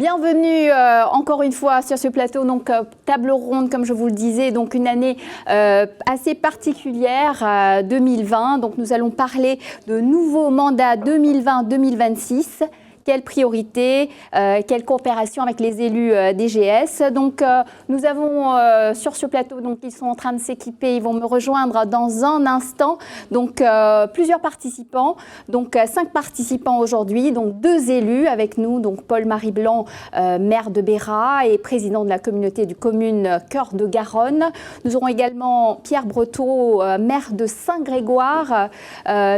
Bienvenue encore une fois sur ce plateau, donc table ronde comme je vous le disais, donc une année assez particulière 2020. Donc nous allons parler de nouveaux mandats 2020-2026. Quelle priorité, quelle coopération avec les élus DGS. Donc nous avons sur ce plateau, donc ils sont en train de s'équiper, ils vont me rejoindre dans un instant. Donc plusieurs participants, donc 5 participants aujourd'hui, donc 2 élus avec nous, donc Paul-Marie Blanc, maire de Béra et président de la communauté du commune Cœur de Garonne. Nous aurons également Pierre Breteau, maire de Saint-Grégoire,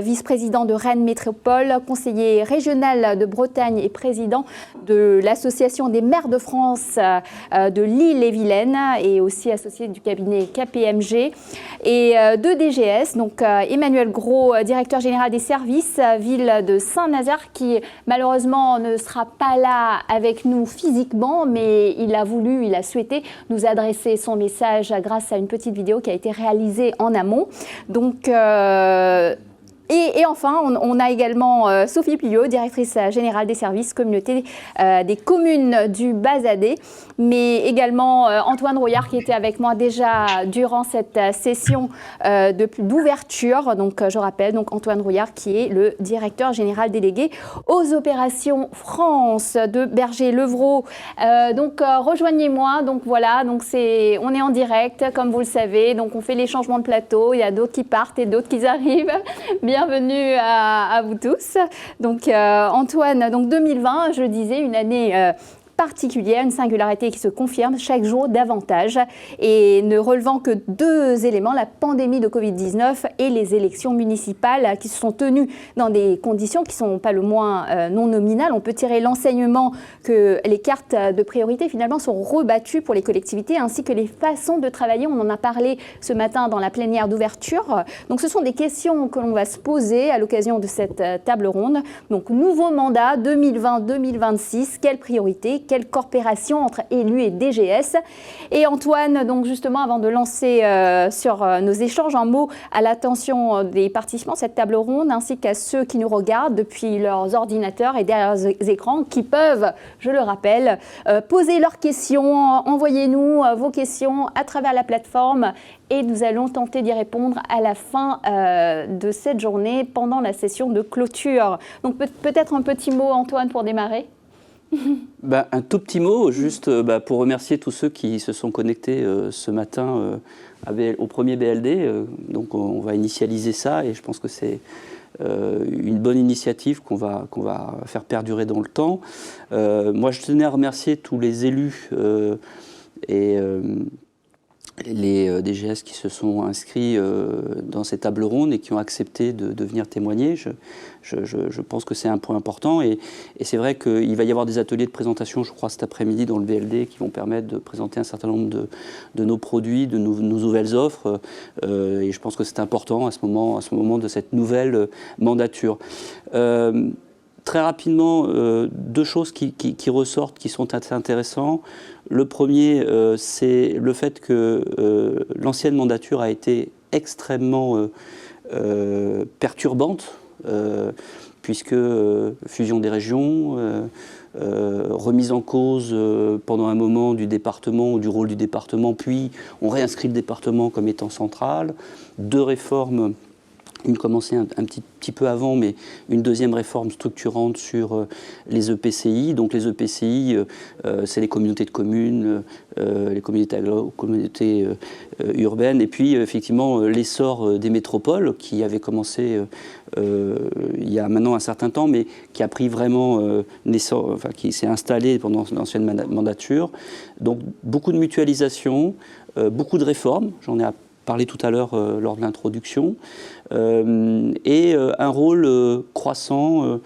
vice-président de Rennes Métropole, conseiller régional de Bretagne et président de l'Association des maires de France de l'Île-et-Vilaine et aussi associé du cabinet KPMG. Et de DGS, donc Emmanuel Gros, directeur général des services, ville de Saint-Nazaire, qui malheureusement ne sera pas là avec nous physiquement, mais il a voulu, il a souhaité nous adresser son message grâce à une petite vidéo qui a été réalisée en amont. Donc Et enfin, on a également Sophie Pliot, directrice générale des services communauté des communes du Bazadais, mais également Antoine Rouillard qui était avec moi déjà durant cette session d'ouverture. Donc je rappelle, donc Antoine Rouillard qui est le directeur général délégué aux opérations France de Berger-Levrault. Donc rejoignez-moi. Donc voilà, donc on est en direct comme vous le savez. Donc on fait les changements de plateau. Il y a d'autres qui partent et d'autres qui arrivent. Bienvenue à vous tous. Donc Antoine, donc 2020, je le disais, une année particulière, une singularité qui se confirme chaque jour davantage et ne relevant que 2 éléments, la pandémie de Covid-19 et les élections municipales qui se sont tenues dans des conditions qui ne sont pas le moins non nominales. On peut tirer l'enseignement que les cartes de priorité finalement sont rebattues pour les collectivités ainsi que les façons de travailler. On en a parlé ce matin dans la plénière d'ouverture. Donc ce sont des questions que l'on va se poser à l'occasion de cette table ronde. Donc nouveau mandat 2020-2026, quelle priorité? Quelle coopération entre élus et DGS. Et Antoine, donc justement, avant de lancer sur nos échanges, un mot à l'attention des participants de cette table ronde, ainsi qu'à ceux qui nous regardent depuis leurs ordinateurs et derrière leurs écrans, qui peuvent, je le rappelle, poser leurs questions. Envoyez-nous vos questions à travers la plateforme et nous allons tenter d'y répondre à la fin de cette journée, pendant la session de clôture. Donc peut-être un petit mot, Antoine, pour démarrer. Un tout petit mot, juste pour remercier tous ceux qui se sont connectés ce matin au premier BLD. Donc on va initialiser ça et je pense que c'est une bonne initiative qu'on va faire perdurer dans le temps. Moi je tenais à remercier tous les élus et les DGS qui se sont inscrits dans cette table ronde et qui ont accepté de venir témoigner. Je pense que c'est un point important et c'est vrai qu'il va y avoir des ateliers de présentation, je crois, cet après-midi dans le BLD qui vont permettre de présenter un certain nombre de nos produits, de nos nouvelles offres et je pense que c'est important à ce moment de cette nouvelle mandature. Très rapidement, 2 choses qui ressortent, qui sont assez intéressantes. Le premier, c'est le fait que l'ancienne mandature a été extrêmement perturbante, puisque fusion des régions, remise en cause pendant un moment du département ou du rôle du département, puis on réinscrit le département comme étant central, 2 réformes. Une commençait un petit peu avant, mais une deuxième réforme structurante sur les EPCI. Donc les EPCI, c'est les communautés de communes, les communautés urbaines, et puis effectivement l'essor des métropoles qui avait commencé il y a maintenant un certain temps, mais qui a pris vraiment qui s'est installé pendant l'ancienne mandature. Donc beaucoup de mutualisation, beaucoup de réformes, j'en ai parlé tout à l'heure lors de l'introduction, et un rôle croissant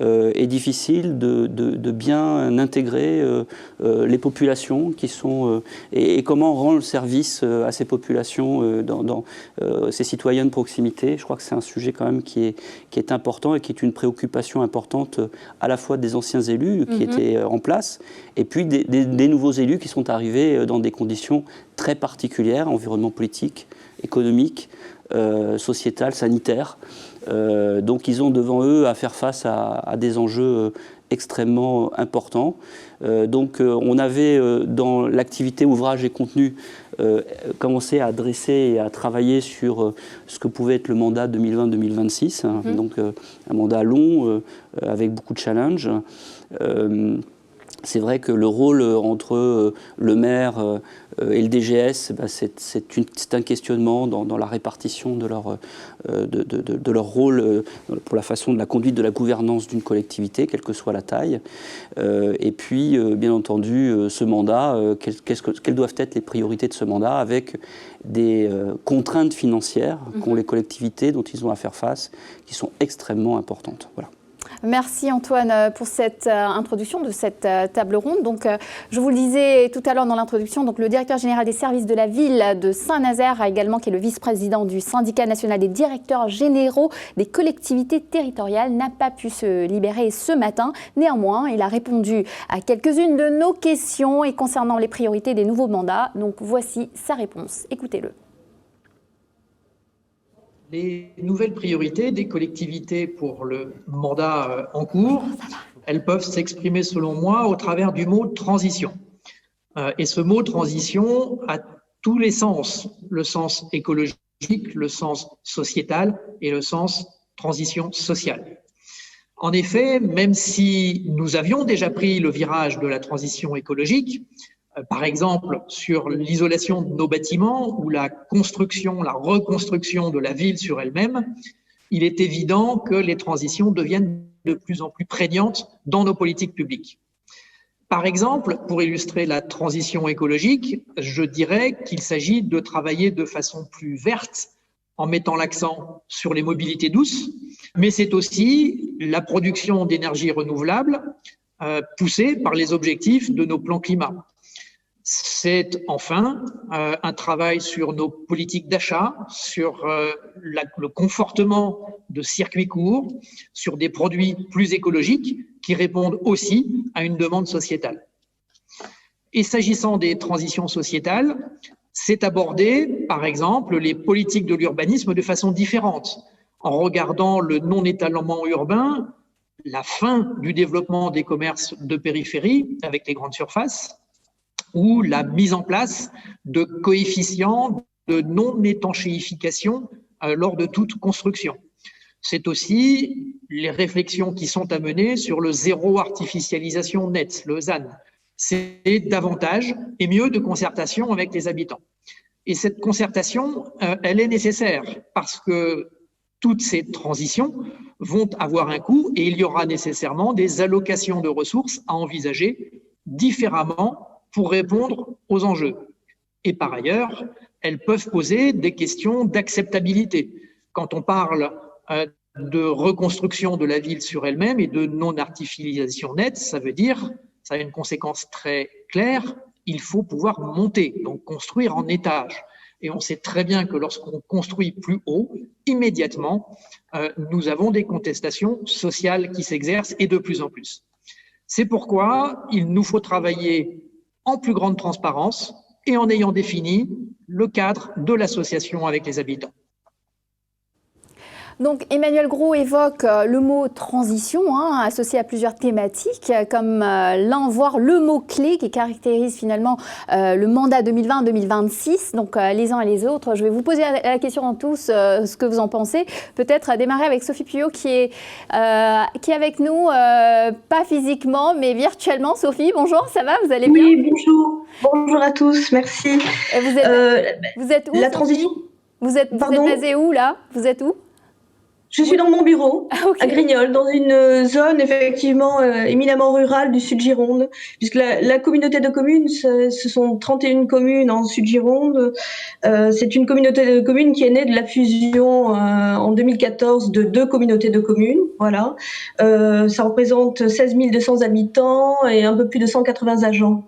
et difficile de bien intégrer les populations qui sont et comment on rend le service à ces populations dans ces citoyens de proximité. Je crois que c'est un sujet quand même qui est important et qui est une préoccupation importante à la fois des anciens élus qui étaient en place et puis des nouveaux élus qui sont arrivés dans des conditions très particulières, environnement politique, économique, sociétal, sanitaire. Donc ils ont devant eux à faire face à des enjeux extrêmement importants. Donc on avait dans l'activité ouvrage et contenu commencé à dresser et à travailler sur ce que pouvait être le mandat 2020-2026, donc un mandat long avec beaucoup de challenges. C'est vrai que le rôle entre le maire et le DGS, c'est un questionnement dans la répartition de leur rôle pour la façon de la conduite de la gouvernance d'une collectivité, quelle que soit la taille. Et puis, bien entendu, ce mandat, quelles doivent être les priorités de ce mandat avec des contraintes financières qu'ont les collectivités dont ils ont à faire face, qui sont extrêmement importantes. Voilà. Merci Antoine pour cette introduction de cette table ronde. Donc, je vous le disais tout à l'heure dans l'introduction, donc le directeur général des services de la ville de Saint-Nazaire, également qui est le vice-président du syndicat national des directeurs généraux des collectivités territoriales, n'a pas pu se libérer ce matin. Néanmoins, il a répondu à quelques-unes de nos questions et concernant les priorités des nouveaux mandats. Donc, voici sa réponse. Écoutez-le. Les nouvelles priorités des collectivités pour le mandat en cours, elles peuvent s'exprimer selon moi au travers du mot transition. Et ce mot transition a tous les sens, le sens écologique, le sens sociétal et le sens transition sociale. En effet, même si nous avions déjà pris le virage de la transition écologique, par exemple sur l'isolation de nos bâtiments ou la construction, la reconstruction de la ville sur elle-même, il est évident que les transitions deviennent de plus en plus prégnantes dans nos politiques publiques. Par exemple, pour illustrer la transition écologique, je dirais qu'il s'agit de travailler de façon plus verte en mettant l'accent sur les mobilités douces, mais c'est aussi la production d'énergie renouvelable poussée par les objectifs de nos plans climat. C'est enfin un travail sur nos politiques d'achat, sur le confortement de circuits courts, sur des produits plus écologiques qui répondent aussi à une demande sociétale. Et s'agissant des transitions sociétales, c'est aborder, par exemple, les politiques de l'urbanisme de façon différente, en regardant le non-étalement urbain, la fin du développement des commerces de périphérie avec les grandes surfaces, ou la mise en place de coefficients de non-étanchéification lors de toute construction. C'est aussi les réflexions qui sont à mener sur le zéro artificialisation net, le ZAN. C'est davantage et mieux de concertation avec les habitants. Et cette concertation, elle est nécessaire parce que toutes ces transitions vont avoir un coût et il y aura nécessairement des allocations de ressources à envisager différemment pour répondre aux enjeux. Et par ailleurs, elles peuvent poser des questions d'acceptabilité. Quand on parle de reconstruction de la ville sur elle-même et de non-artificialisation nette, ça veut dire, ça a une conséquence très claire, il faut pouvoir monter, donc construire en étage. Et on sait très bien que lorsqu'on construit plus haut, immédiatement, nous avons des contestations sociales qui s'exercent et de plus en plus. C'est pourquoi il nous faut travailler en plus grande transparence et en ayant défini le cadre de l'association avec les habitants. Donc Emmanuel Gros évoque le mot transition, associé à plusieurs thématiques, comme l'un, voire le mot-clé qui caractérise finalement le mandat 2020-2026, donc les uns et les autres. Je vais vous poser la question à tous, ce que vous en pensez. Peut-être démarrer avec Sophie Puyot qui est avec nous, pas physiquement, mais virtuellement. Sophie, bonjour, ça va? Vous allez bien? Oui, bonjour. Bonjour à tous, merci. Vous êtes où? La transition. Vous êtes basé où là? Vous êtes où? Je suis dans mon bureau, okay. À Grignols, dans une zone effectivement éminemment rurale du Sud-Gironde, puisque la communauté de communes, ce sont 31 communes en Sud-Gironde. C'est une communauté de communes qui est née de la fusion en 2014 de 2 communautés de communes. Voilà, ça représente 16 200 habitants et un peu plus de 180 agents.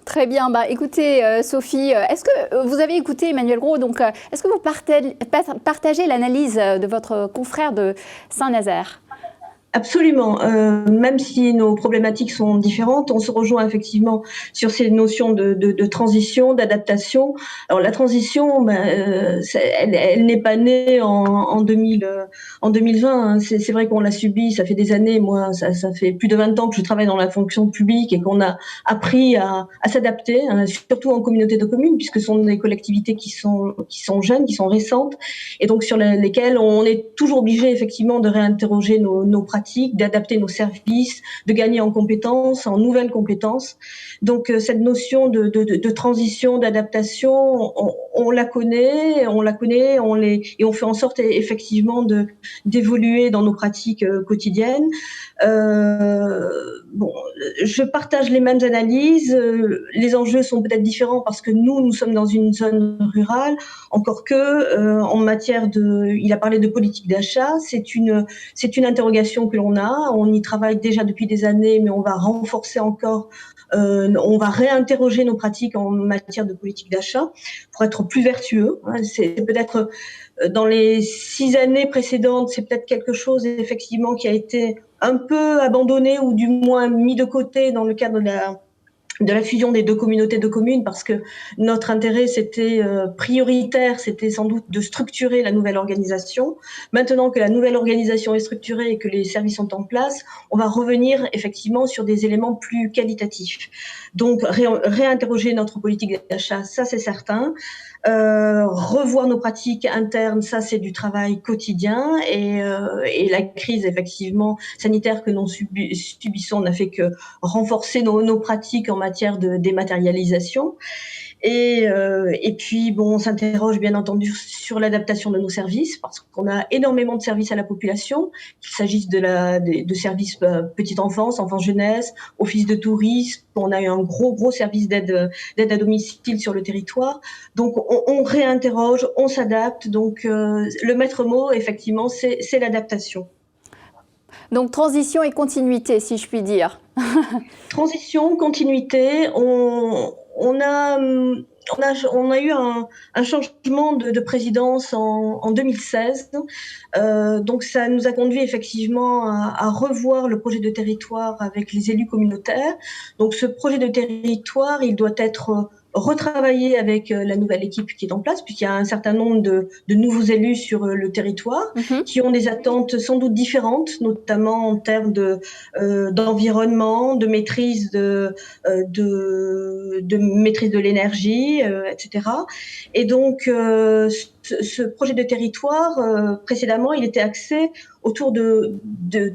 Très bien. Écoutez, Sophie, est-ce que vous avez écouté Emmanuel Gros? Donc, est-ce que vous partagez l'analyse de votre confrère de Saint-Nazaire? Absolument. Même si nos problématiques sont différentes, on se rejoint effectivement sur ces notions de transition, d'adaptation. Alors la transition, elle n'est pas née en 2020. Hein. C'est vrai qu'on l'a subie, ça fait des années. Moi, ça fait plus de 20 ans que je travaille dans la fonction publique et qu'on a appris à s'adapter, hein, surtout en communauté de communes, puisque ce sont des collectivités qui sont jeunes, qui sont récentes, et donc sur lesquelles on est toujours obligé effectivement de réinterroger nos pratiques, d'adapter nos services, de gagner en compétences, en nouvelles compétences. Donc cette notion de transition, d'adaptation, on la connaît, et on fait en sorte effectivement d'évoluer dans nos pratiques quotidiennes. Je partage les mêmes analyses. Les enjeux sont peut-être différents parce que nous sommes dans une zone rurale. Encore que, en matière il a parlé de politique d'achat, c'est une interrogation que l'on a. On y travaille déjà depuis des années, mais on va renforcer encore. On va réinterroger nos pratiques en matière de politique d'achat pour être plus vertueux. C'est peut-être dans les 6 années précédentes, c'est peut-être quelque chose effectivement qui a été un peu abandonné ou du moins mis de côté dans le cadre de la fusion des 2 communautés de communes, parce que notre intérêt, c'était prioritaire, c'était sans doute de structurer la nouvelle organisation. Maintenant que la nouvelle organisation est structurée et que les services sont en place, on va revenir effectivement sur des éléments plus qualitatifs. Donc, réinterroger notre politique d'achat, ça c'est certain. Revoir nos pratiques internes, ça c'est du travail quotidien, et la crise effectivement sanitaire que nous subissons n'a fait que renforcer nos pratiques en matière de dématérialisation. Et puis, on s'interroge bien entendu sur l'adaptation de nos services, parce qu'on a énormément de services à la population, qu'il s'agisse de services petite enfance, enfance jeunesse, office de tourisme. On a eu un gros service d'aide à domicile sur le territoire. Donc, on réinterroge, on s'adapte. Donc, le maître mot, effectivement, c'est l'adaptation. Donc, transition et continuité, si je puis dire. Transition, continuité, on a eu un changement de présidence en 2016. Donc ça nous a conduit effectivement à revoir le projet de territoire avec les élus communautaires. Donc ce projet de territoire, il doit être retravailler avec la nouvelle équipe qui est en place, puisqu'il y a un certain nombre de nouveaux élus sur le territoire qui ont des attentes sans doute différentes, notamment en termes d'environnement, de maîtrise de maîtrise de l'énergie, etc. Et donc ce projet de territoire, précédemment, il était axé autour de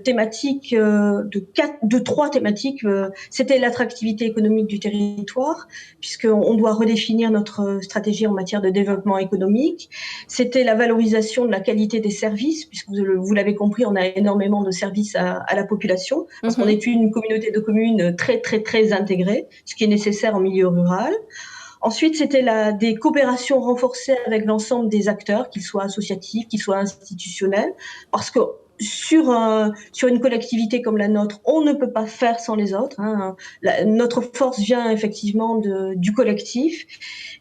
thématiques, de 3 thématiques. C'était l'attractivité économique du territoire, puisqu'on doit redéfinir notre stratégie en matière de développement économique. C'était la valorisation de la qualité des services, puisque vous l'avez compris, on a énormément de services à la population, parce qu'on est une communauté de communes très, très, très intégrée, ce qui est nécessaire en milieu rural. Ensuite, c'était des coopérations renforcées avec l'ensemble des acteurs, qu'ils soient associatifs, qu'ils soient institutionnels, parce que sur une collectivité comme la nôtre, on ne peut pas faire sans les autres. Hein. Notre force vient effectivement du collectif.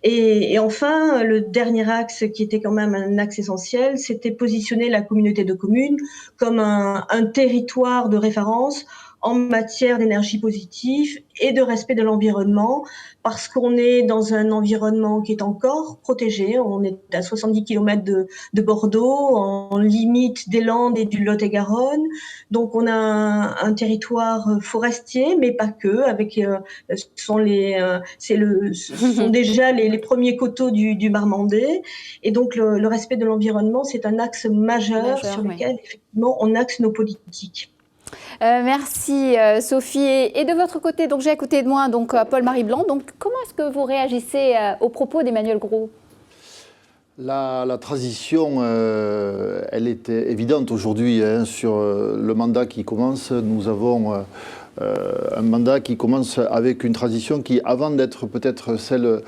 Et enfin, le dernier axe qui était quand même un axe essentiel, c'était positionner la communauté de communes comme un territoire de référence en matière d'énergie positive et de respect de l'environnement, parce qu'on est dans un environnement qui est encore protégé. On est à 70 km de Bordeaux, en limite des Landes et du Lot-et-Garonne. Donc on a un territoire forestier, mais pas que, avec ce sont déjà les premiers coteaux du Marmandais. Et donc le respect de l'environnement, c'est un axe majeur sur lequel effectivement on axe nos politiques. Merci Sophie. Et de votre côté, donc j'ai à côté de moi Paul-Marie Blanc. Donc comment est-ce que vous réagissez aux propos d'Emmanuel Gros ? La transition, elle est évidente aujourd'hui sur le mandat qui commence. Nous avons un mandat qui commence avec une transition qui, avant d'être peut-être celle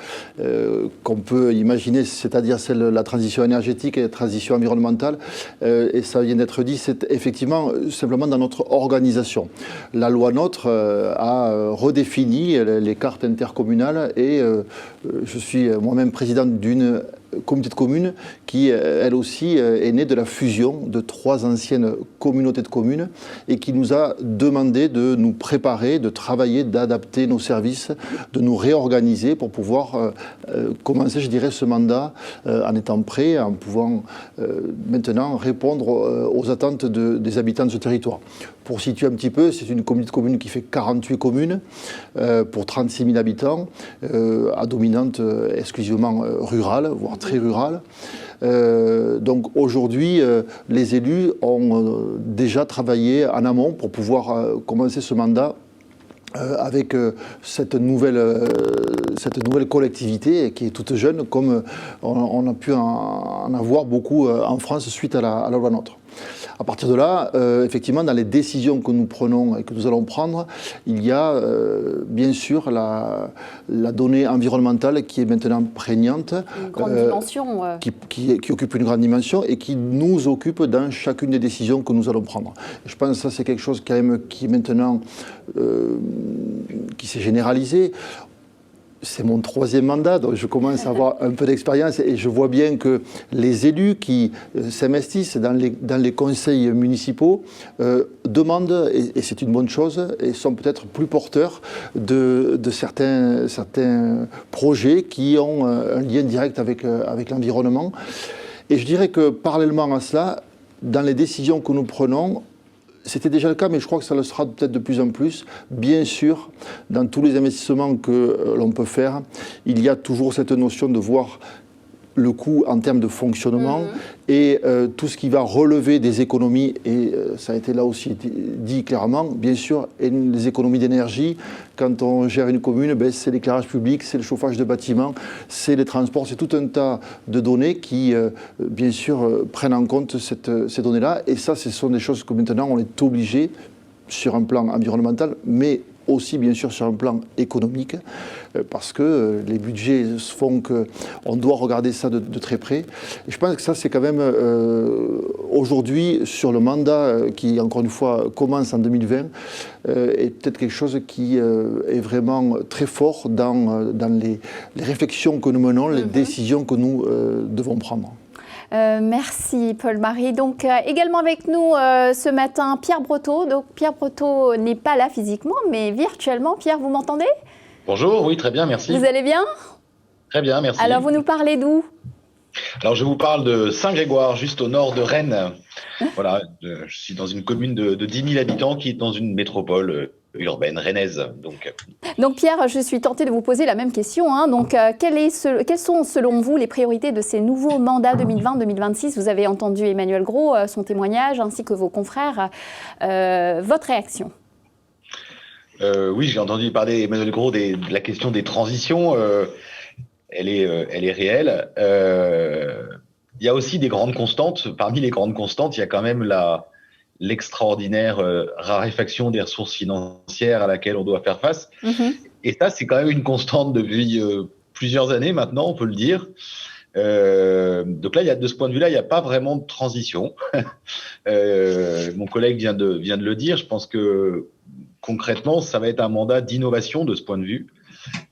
qu'on peut imaginer, c'est-à-dire la transition énergétique et la transition environnementale, et ça vient d'être dit, c'est effectivement simplement dans notre organisation. La loi NOTRe a redéfini les cartes intercommunales et je suis moi-même président d'une communauté de communes qui, elle aussi, est née de la fusion de 3 anciennes communautés de communes et qui nous a demandé de nous préparer, de travailler, d'adapter nos services, de nous réorganiser pour pouvoir commencer, je dirais, ce mandat en étant prêt, en pouvant maintenant répondre aux attentes des habitants de ce territoire. Pour situer un petit peu, c'est une communauté de communes qui fait 48 communes pour 36 000 habitants, à dominante exclusivement rurale, voire très rurale. Donc aujourd'hui, les élus ont déjà travaillé en amont pour pouvoir commencer ce mandat avec cette nouvelle collectivité qui est toute jeune, comme on a pu en avoir beaucoup en France suite à la loi NOTRe. À partir de là, effectivement, dans les décisions que nous prenons et que nous allons prendre, il y a bien sûr la donnée environnementale qui est maintenant prégnante. Une grande dimension. Qui occupe une grande dimension et qui nous occupe dans chacune des décisions que nous allons prendre. Je pense que ça, c'est quelque chose quand même qui est maintenant, qui s'est généralisé. C'est mon 3e mandat, donc je commence à avoir un peu d'expérience et je vois bien que les élus qui s'investissent dans les conseils municipaux demandent, et c'est une bonne chose, et sont peut-être plus porteurs de certains projets qui ont un lien direct avec l'environnement. Et je dirais que parallèlement à cela, dans les décisions que nous prenons, c'était déjà le cas, mais je crois que ça le sera peut-être de plus en plus. Bien sûr, dans tous les investissements que l'on peut faire, il y a toujours cette notion de voir le coût en termes de fonctionnement et tout ce qui va relever des économies, et ça a été là aussi dit clairement, bien sûr, et les économies d'énergie. Quand on gère une commune, c'est l'éclairage public, c'est le chauffage de bâtiments, c'est les transports, c'est tout un tas de données qui, bien sûr, prennent en compte ces données-là. Et ça, ce sont des choses que maintenant, on est obligé, sur un plan environnemental, mais aussi bien sûr sur un plan économique, parce que les budgets font qu'on doit regarder ça de très près. Et je pense que ça, c'est quand même aujourd'hui, sur le mandat qui, encore une fois, commence en 2020, est peut-être quelque chose qui est vraiment très fort dans les réflexions que nous menons, les décisions que nous devons prendre. Merci Paul-Marie. Donc également avec nous ce matin Pierre Breteau. Donc Pierre Breteau n'est pas là physiquement mais virtuellement. Pierre, vous m'entendez ? Bonjour, oui, très bien, merci. Vous allez bien ? Très bien, merci. Alors vous nous parlez d'où ? Alors je vous parle de Saint-Grégoire, juste au nord de Rennes. Voilà, je suis dans une commune de 10 000 habitants qui est dans une métropole urbaine rennaise. Donc Pierre, je suis tentée de vous poser la même question. Hein. Donc quelles sont selon vous les priorités de ces nouveaux mandats 2020-2026 ? Vous avez entendu Emmanuel Gros, son témoignage, ainsi que vos confrères. Votre réaction ? Oui, j'ai entendu parler Emmanuel Gros de la question des transitions. Elle est réelle. Il y a aussi des grandes constantes. Parmi les grandes constantes, il y a quand même l'extraordinaire raréfaction des ressources financières à laquelle on doit faire face. Et ça, c'est quand même une constante depuis plusieurs années maintenant, on peut le dire. Donc là, de ce point de vue-là, il n'y a pas vraiment de transition. Mon collègue vient de le dire. Je pense que concrètement, ça va être un mandat d'innovation de ce point de vue,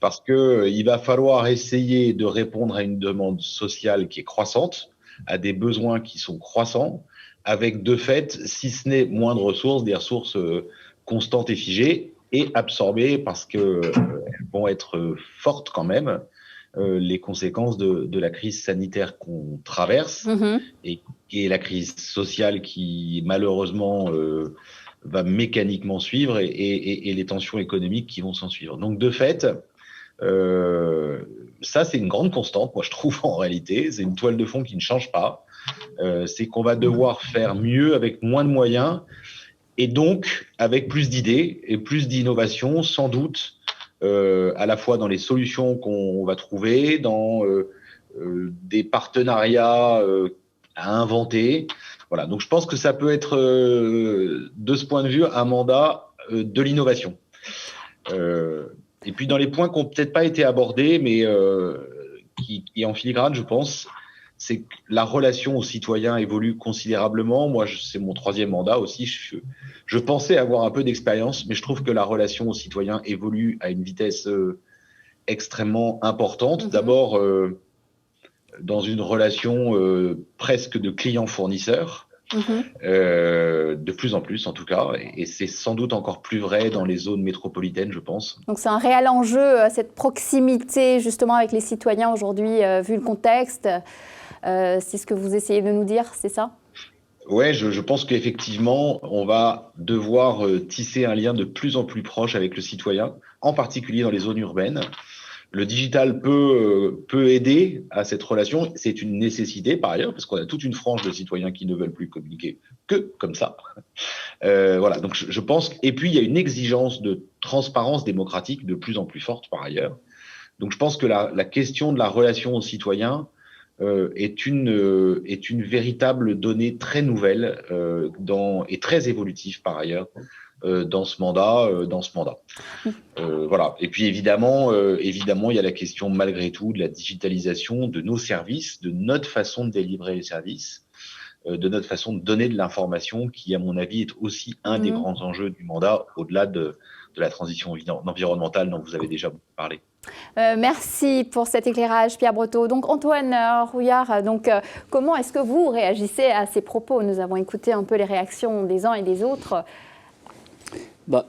parce qu'il va falloir essayer de répondre à une demande sociale qui est croissante, à des besoins qui sont croissants, avec de fait, si ce n'est moins de ressources, des ressources constantes et figées, et absorbées parce qu'elles vont être fortes quand même, les conséquences de la crise sanitaire qu'on traverse et la crise sociale qui malheureusement va mécaniquement suivre et les tensions économiques qui vont s'en suivre. Donc de fait, ça c'est une grande constante, moi je trouve en réalité, c'est une toile de fond qui ne change pas. C'est qu'on va devoir faire mieux avec moins de moyens et donc avec plus d'idées et plus d'innovation sans doute, à la fois dans les solutions qu'on va trouver, dans des partenariats à inventer. Voilà, donc je pense que ça peut être de ce point de vue un mandat de l'innovation. Et puis dans les points qui n'ont peut-être pas été abordés mais qui en filigrane je pense, c'est que la relation aux citoyens évolue considérablement. Moi, c'est mon 3e mandat aussi. Je pensais avoir un peu d'expérience, mais je trouve que la relation aux citoyens évolue à une vitesse extrêmement importante. D'abord, dans une relation presque de client-fournisseur, de plus en plus en tout cas, et c'est sans doute encore plus vrai dans les zones métropolitaines, je pense. Donc c'est un réel enjeu, cette proximité justement avec les citoyens aujourd'hui, vu le contexte. C'est ce que vous essayez de nous dire, c'est ça ? Ouais, je pense qu'effectivement, on va devoir tisser un lien de plus en plus proche avec le citoyen, en particulier dans les zones urbaines. Le digital peut aider à cette relation. C'est une nécessité par ailleurs, parce qu'on a toute une frange de citoyens qui ne veulent plus communiquer que comme ça. Voilà, donc je pense. Et puis, il y a une exigence de transparence démocratique de plus en plus forte par ailleurs. Donc, je pense que la question de la relation aux citoyens est une véritable donnée très nouvelle et très évolutive par ailleurs dans ce mandat. Voilà. Et puis évidemment, il y a la question malgré tout de la digitalisation de nos services, de notre façon de délivrer les services, de notre façon de donner de l'information, qui à mon avis est aussi un des grands enjeux du mandat, au-delà de la transition environnementale dont vous avez déjà beaucoup parlé. Merci pour cet éclairage, Pierre Breteau. Donc Antoine Rouillard, comment est-ce que vous réagissez à ces propos ? Nous avons écouté un peu les réactions des uns et des autres.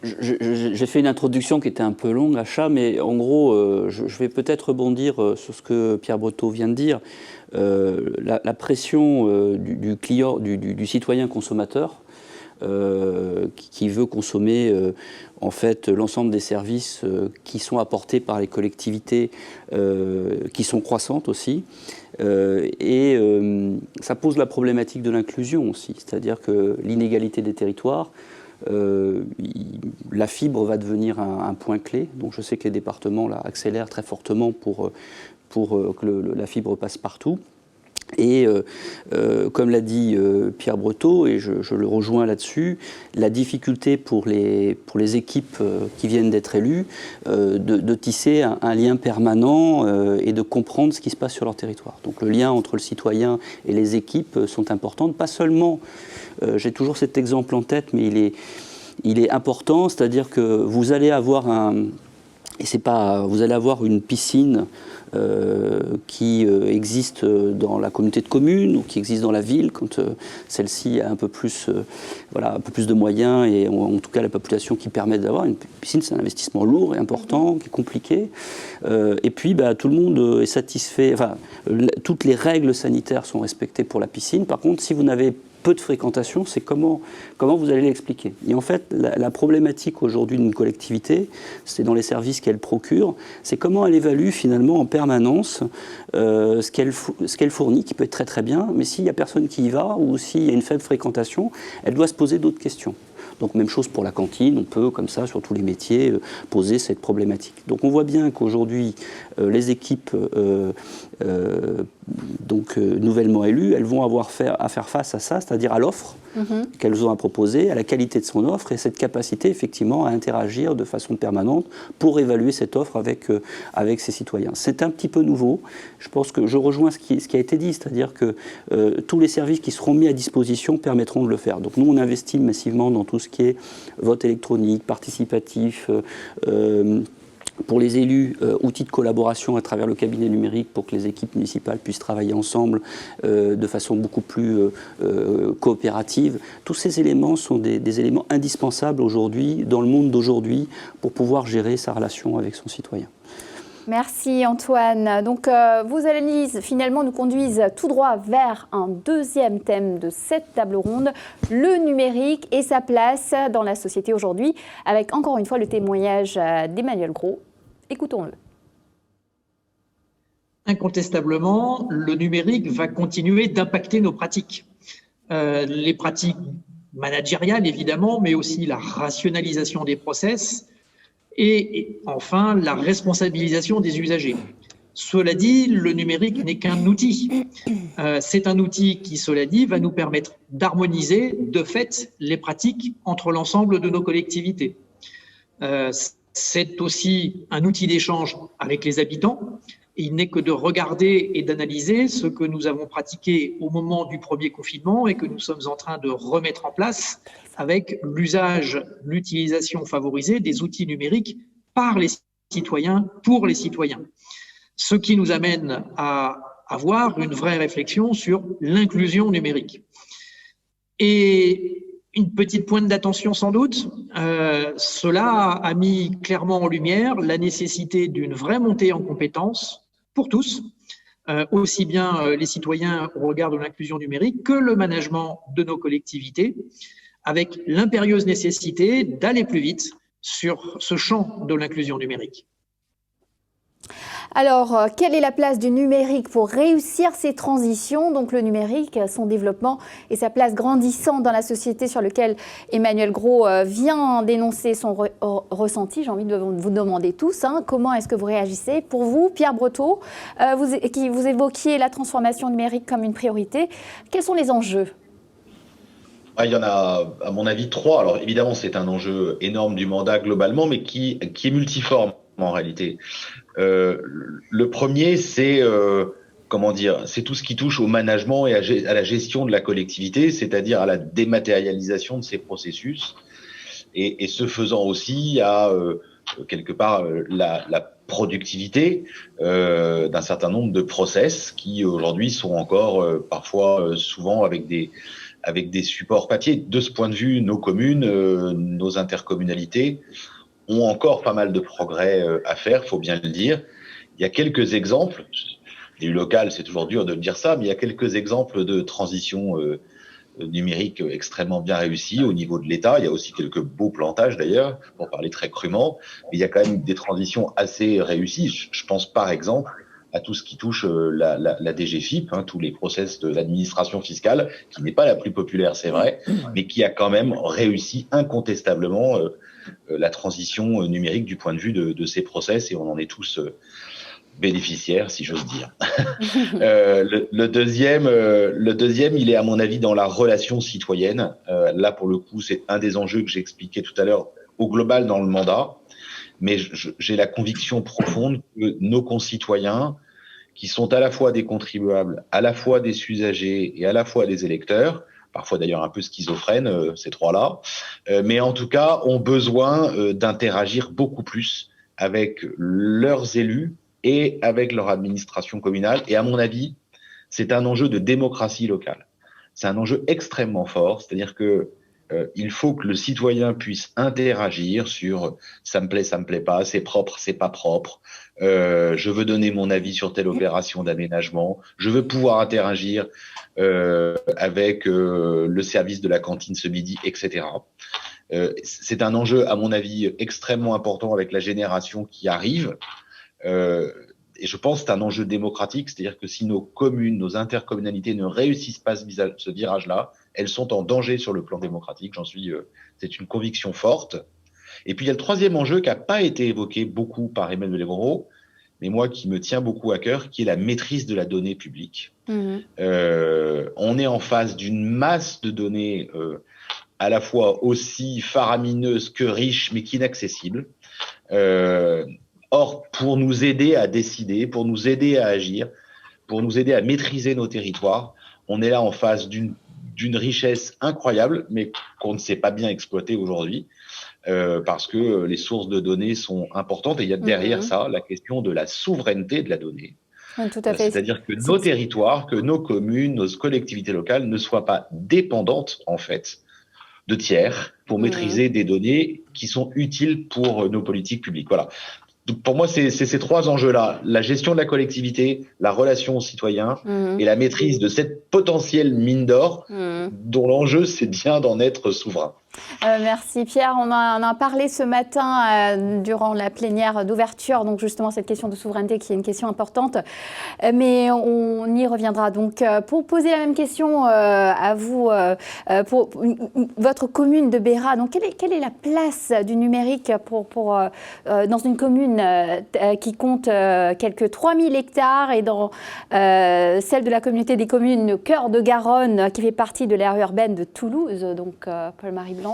J'ai fait une introduction qui était un peu longue, Acha, mais en gros, je vais peut-être rebondir sur ce que Pierre Breteau vient de dire. La pression du client, du citoyen consommateur, qui veut consommer en fait l'ensemble des services qui sont apportés par les collectivités, qui sont croissantes aussi. Ça pose la problématique de l'inclusion aussi, c'est-à-dire que l'inégalité des territoires, la fibre va devenir un point clé. Donc je sais que les départements là, accélèrent très fortement pour que la fibre passe partout. Et comme l'a dit Pierre Breteau, et je le rejoins là-dessus, la difficulté pour les équipes qui viennent d'être élues de tisser un lien permanent et de comprendre ce qui se passe sur leur territoire. Donc le lien entre le citoyen et les équipes sont importantes, pas seulement, j'ai toujours cet exemple en tête, mais il est important, c'est-à-dire que vous allez avoir vous allez avoir une piscine qui existe dans la communauté de communes ou qui existe dans la ville quand celle-ci a un peu plus de moyens et en tout cas la population qui permet d'avoir une piscine. C'est un investissement lourd et important, qui est compliqué. Et puis tout le monde est satisfait, toutes les règles sanitaires sont respectées pour la piscine. Par contre, si vous n'avez peu de fréquentation, c'est comment vous allez l'expliquer. Et en fait, la problématique aujourd'hui d'une collectivité, c'est dans les services qu'elle procure, c'est comment elle évalue finalement en permanence ce qu'elle fournit, qui peut être très très bien, mais s'il n'y a personne qui y va ou s'il y a une faible fréquentation, elle doit se poser d'autres questions. Donc même chose pour la cantine, on peut comme ça sur tous les métiers poser cette problématique. Donc on voit bien qu'aujourd'hui les équipes nouvellement élues, elles vont avoir à faire face à ça, c'est-à-dire à l'offre qu'elles ont à proposer, à la qualité de son offre et cette capacité effectivement à interagir de façon permanente pour évaluer cette offre avec ses citoyens. C'est un petit peu nouveau. Je pense que je rejoins ce qui a été dit, c'est-à-dire que tous les services qui seront mis à disposition permettront de le faire. Donc nous on investit massivement dans tout ce qui est vote électronique, participatif, pour les élus, outils de collaboration à travers le cabinet numérique pour que les équipes municipales puissent travailler ensemble de façon beaucoup plus coopérative. Tous ces éléments sont des éléments indispensables aujourd'hui, dans le monde d'aujourd'hui, pour pouvoir gérer sa relation avec son citoyen. Merci Antoine. Donc vos analyses finalement nous conduisent tout droit vers un deuxième thème de cette table ronde, le numérique et sa place dans la société aujourd'hui, avec encore une fois le témoignage d'Emmanuel Gros. Écoutons-le. Incontestablement, le numérique va continuer d'impacter nos pratiques. Les pratiques managériales évidemment, mais aussi la rationalisation des process, et enfin la responsabilisation des usagers. Cela dit, le numérique n'est qu'un outil. C'est un outil qui, cela dit, va nous permettre d'harmoniser de fait les pratiques entre l'ensemble de nos collectivités. C'est aussi un outil d'échange avec les habitants. Il n'est que de regarder et d'analyser ce que nous avons pratiqué au moment du premier confinement et que nous sommes en train de remettre en place avec l'utilisation favorisée des outils numériques par les citoyens, pour les citoyens. Ce qui nous amène à avoir une vraie réflexion sur l'inclusion numérique. Et une petite pointe d'attention sans doute, cela a mis clairement en lumière la nécessité d'une vraie montée en compétences pour tous, aussi bien les citoyens au regard de l'inclusion numérique que le management de nos collectivités, avec l'impérieuse nécessité d'aller plus vite sur ce champ de l'inclusion numérique. Alors, quelle est la place du numérique pour réussir ces transitions? Donc le numérique, son développement et sa place grandissante dans la société sur lequel Emmanuel Gros vient d'énoncer son ressenti. J'ai envie de vous demander tous, comment est-ce que vous réagissez? Pour vous, Pierre Breteau, vous évoquiez la transformation numérique comme une priorité. Quels sont les enjeux? Il y en a, à mon avis, 3. Alors évidemment, c'est un enjeu énorme du mandat globalement, mais qui est multiforme en réalité. Le premier, c'est c'est tout ce qui touche au management et à la gestion de la collectivité, c'est-à-dire à la dématérialisation de ces processus, et ce faisant aussi à quelque part la productivité d'un certain nombre de process qui aujourd'hui sont encore parfois souvent avec des supports papier. De ce point de vue, nos communes, nos intercommunalités ont encore pas mal de progrès à faire, il faut bien le dire. Il y a quelques exemples, l'élu local, c'est toujours dur de dire ça, mais il y a quelques exemples de transition numérique extrêmement bien réussie au niveau de l'État. Il y a aussi quelques beaux plantages d'ailleurs, pour parler très crûment, mais il y a quand même des transitions assez réussies. Je pense par exemple à tout ce qui touche la DGFiP, tous les process de l'administration fiscale, qui n'est pas la plus populaire, c'est vrai, mais qui a quand même réussi incontestablement la transition numérique du point de vue de ces process, et on en est tous bénéficiaires, si j'ose dire. Le deuxième, il est à mon avis dans la relation citoyenne. Là, pour le coup, c'est un des enjeux que j'ai expliqué tout à l'heure au global dans le mandat. Mais j'ai la conviction profonde que nos concitoyens, qui sont à la fois des contribuables, à la fois des usagers et à la fois des électeurs, parfois d'ailleurs un peu schizophrènes, ces trois-là, mais en tout cas ont besoin d'interagir beaucoup plus avec leurs élus et avec leur administration communale. Et à mon avis, c'est un enjeu de démocratie locale. C'est un enjeu extrêmement fort, c'est-à-dire que il faut que le citoyen puisse interagir sur ça me plaît pas, c'est propre, c'est pas propre, je veux donner mon avis sur telle opération d'aménagement, je veux pouvoir interagir avec le service de la cantine ce midi, etc. C'est un enjeu, à mon avis, extrêmement important avec la génération qui arrive. Et je pense que c'est un enjeu démocratique, c'est-à-dire que si nos communes, nos intercommunalités ne réussissent pas ce virage-là, elles sont en danger sur le plan démocratique. C'est une conviction forte. Et puis il y a le troisième enjeu qui n'a pas été évoqué beaucoup par Emmanuel Gros, mais moi qui me tient beaucoup à cœur, qui est la maîtrise de la donnée publique. On est en face d'une masse de données à la fois aussi faramineuse que riche, mais qu'inaccessible. Or, pour nous aider à décider, pour nous aider à agir, pour nous aider à maîtriser nos territoires, on est là en face d'une richesse incroyable, mais qu'on ne sait pas bien exploiter aujourd'hui, parce que les sources de données sont importantes, et il y a derrière ça la question de la souveraineté de la donnée. Oui, tout à fait. C'est-à-dire que nos territoires, que nos communes, nos collectivités locales ne soient pas dépendantes, en fait, de tiers pour maîtriser des données qui sont utiles pour nos politiques publiques. Voilà. Donc pour moi, c'est ces trois enjeux-là, la gestion de la collectivité, la relation aux citoyens et la maîtrise de cette potentielle mine d'or dont l'enjeu, c'est bien d'en être souverain. Merci Pierre. On en a parlé ce matin durant la plénière d'ouverture, donc justement cette question de souveraineté qui est une question importante, mais on y reviendra. Donc pour poser la même question à vous, pour votre commune de Béra, donc quelle est la place du numérique dans une commune qui compte quelques 3000 hectares et dans celle de la communauté des communes Cœur de Garonne qui fait partie de l'aire urbaine de Toulouse, donc Paul-Marie Blanc.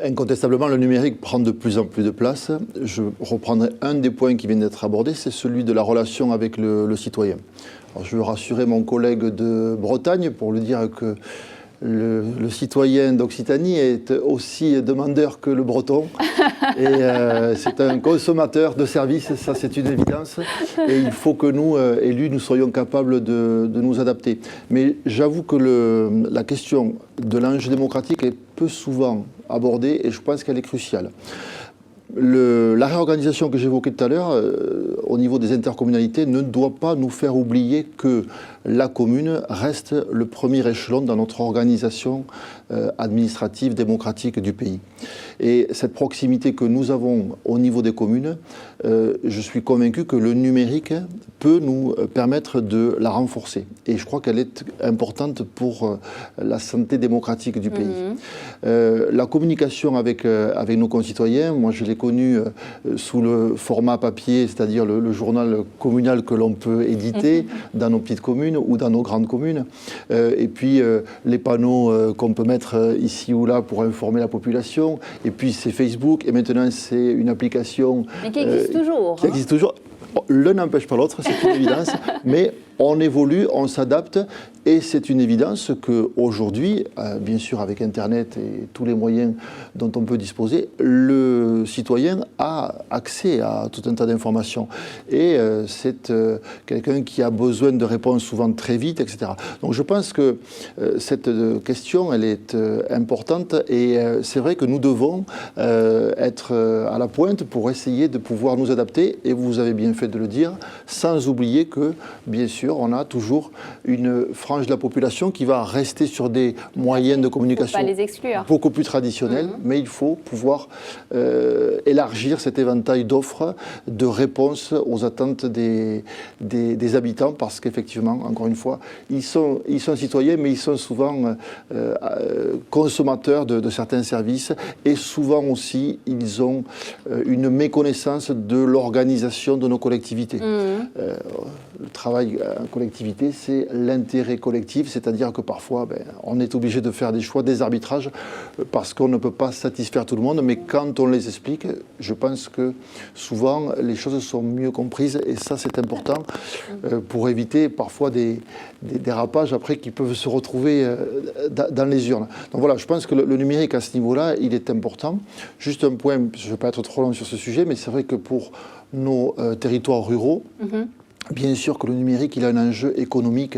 Incontestablement, le numérique prend de plus en plus de place. Je reprendrai un des points qui vient d'être abordé, c'est celui de la relation avec le citoyen. Alors, je veux rassurer mon collègue de Bretagne pour lui dire que le citoyen d'Occitanie est aussi demandeur que le breton. Et c'est un consommateur de services, ça c'est une évidence. Et il faut que nous, élus, nous soyons capables de nous adapter. Mais j'avoue que la question de l'enjeu démocratique est peu souvent abordée et je pense qu'elle est cruciale. La réorganisation que j'évoquais tout à l'heure, au niveau des intercommunalités, ne doit pas nous faire oublier que la commune reste le premier échelon dans notre organisation administrative, démocratique du pays. Et cette proximité que nous avons au niveau des communes, je suis convaincu que le numérique peut nous permettre de la renforcer. Et je crois qu'elle est importante pour la santé démocratique du pays. La communication avec nos concitoyens, moi je l'ai connue sous le format papier, c'est-à-dire le journal communal que l'on peut éditer dans nos petites communes ou dans nos grandes communes. Et puis les panneaux qu'on peut mettre ici ou là pour informer la population. Et puis c'est Facebook, et maintenant c'est une application mais qui existe toujours. Qui existe toujours. L'un n'empêche pas l'autre, c'est une évidence, mais on évolue, on s'adapte, et c'est une évidence qu'aujourd'hui, bien sûr avec Internet et tous les moyens dont on peut disposer, le citoyen a accès à tout un tas d'informations. Et c'est quelqu'un qui a besoin de réponses souvent très vite, etc. Donc je pense que cette question, elle est importante, et c'est vrai que nous devons être à la pointe pour essayer de pouvoir nous adapter, et vous avez bien fait de le dire, sans oublier que, bien sûr, on a toujours une frange de la population qui va rester sur des moyens de communication pas les exclure. Beaucoup plus traditionnels, mais il faut pouvoir élargir cet éventail d'offres, de réponses aux attentes des habitants, parce qu'effectivement, encore une fois, ils sont citoyens, mais ils sont souvent consommateurs de certains services, et souvent aussi, ils ont une méconnaissance de l'organisation de nos collectivités. Le travail en collectivité, c'est l'intérêt collectif, c'est-à-dire que parfois, on est obligé de faire des choix, des arbitrages, parce qu'on ne peut pas satisfaire tout le monde, mais quand on les explique, je pense que souvent, les choses sont mieux comprises, et ça, c'est important pour éviter parfois des dérapages après qui peuvent se retrouver dans les urnes. Donc voilà, je pense que le numérique à ce niveau-là, il est important. Juste un point, je ne vais pas être trop long sur ce sujet, mais c'est vrai que pour nos territoires ruraux, bien sûr que le numérique, il a un enjeu économique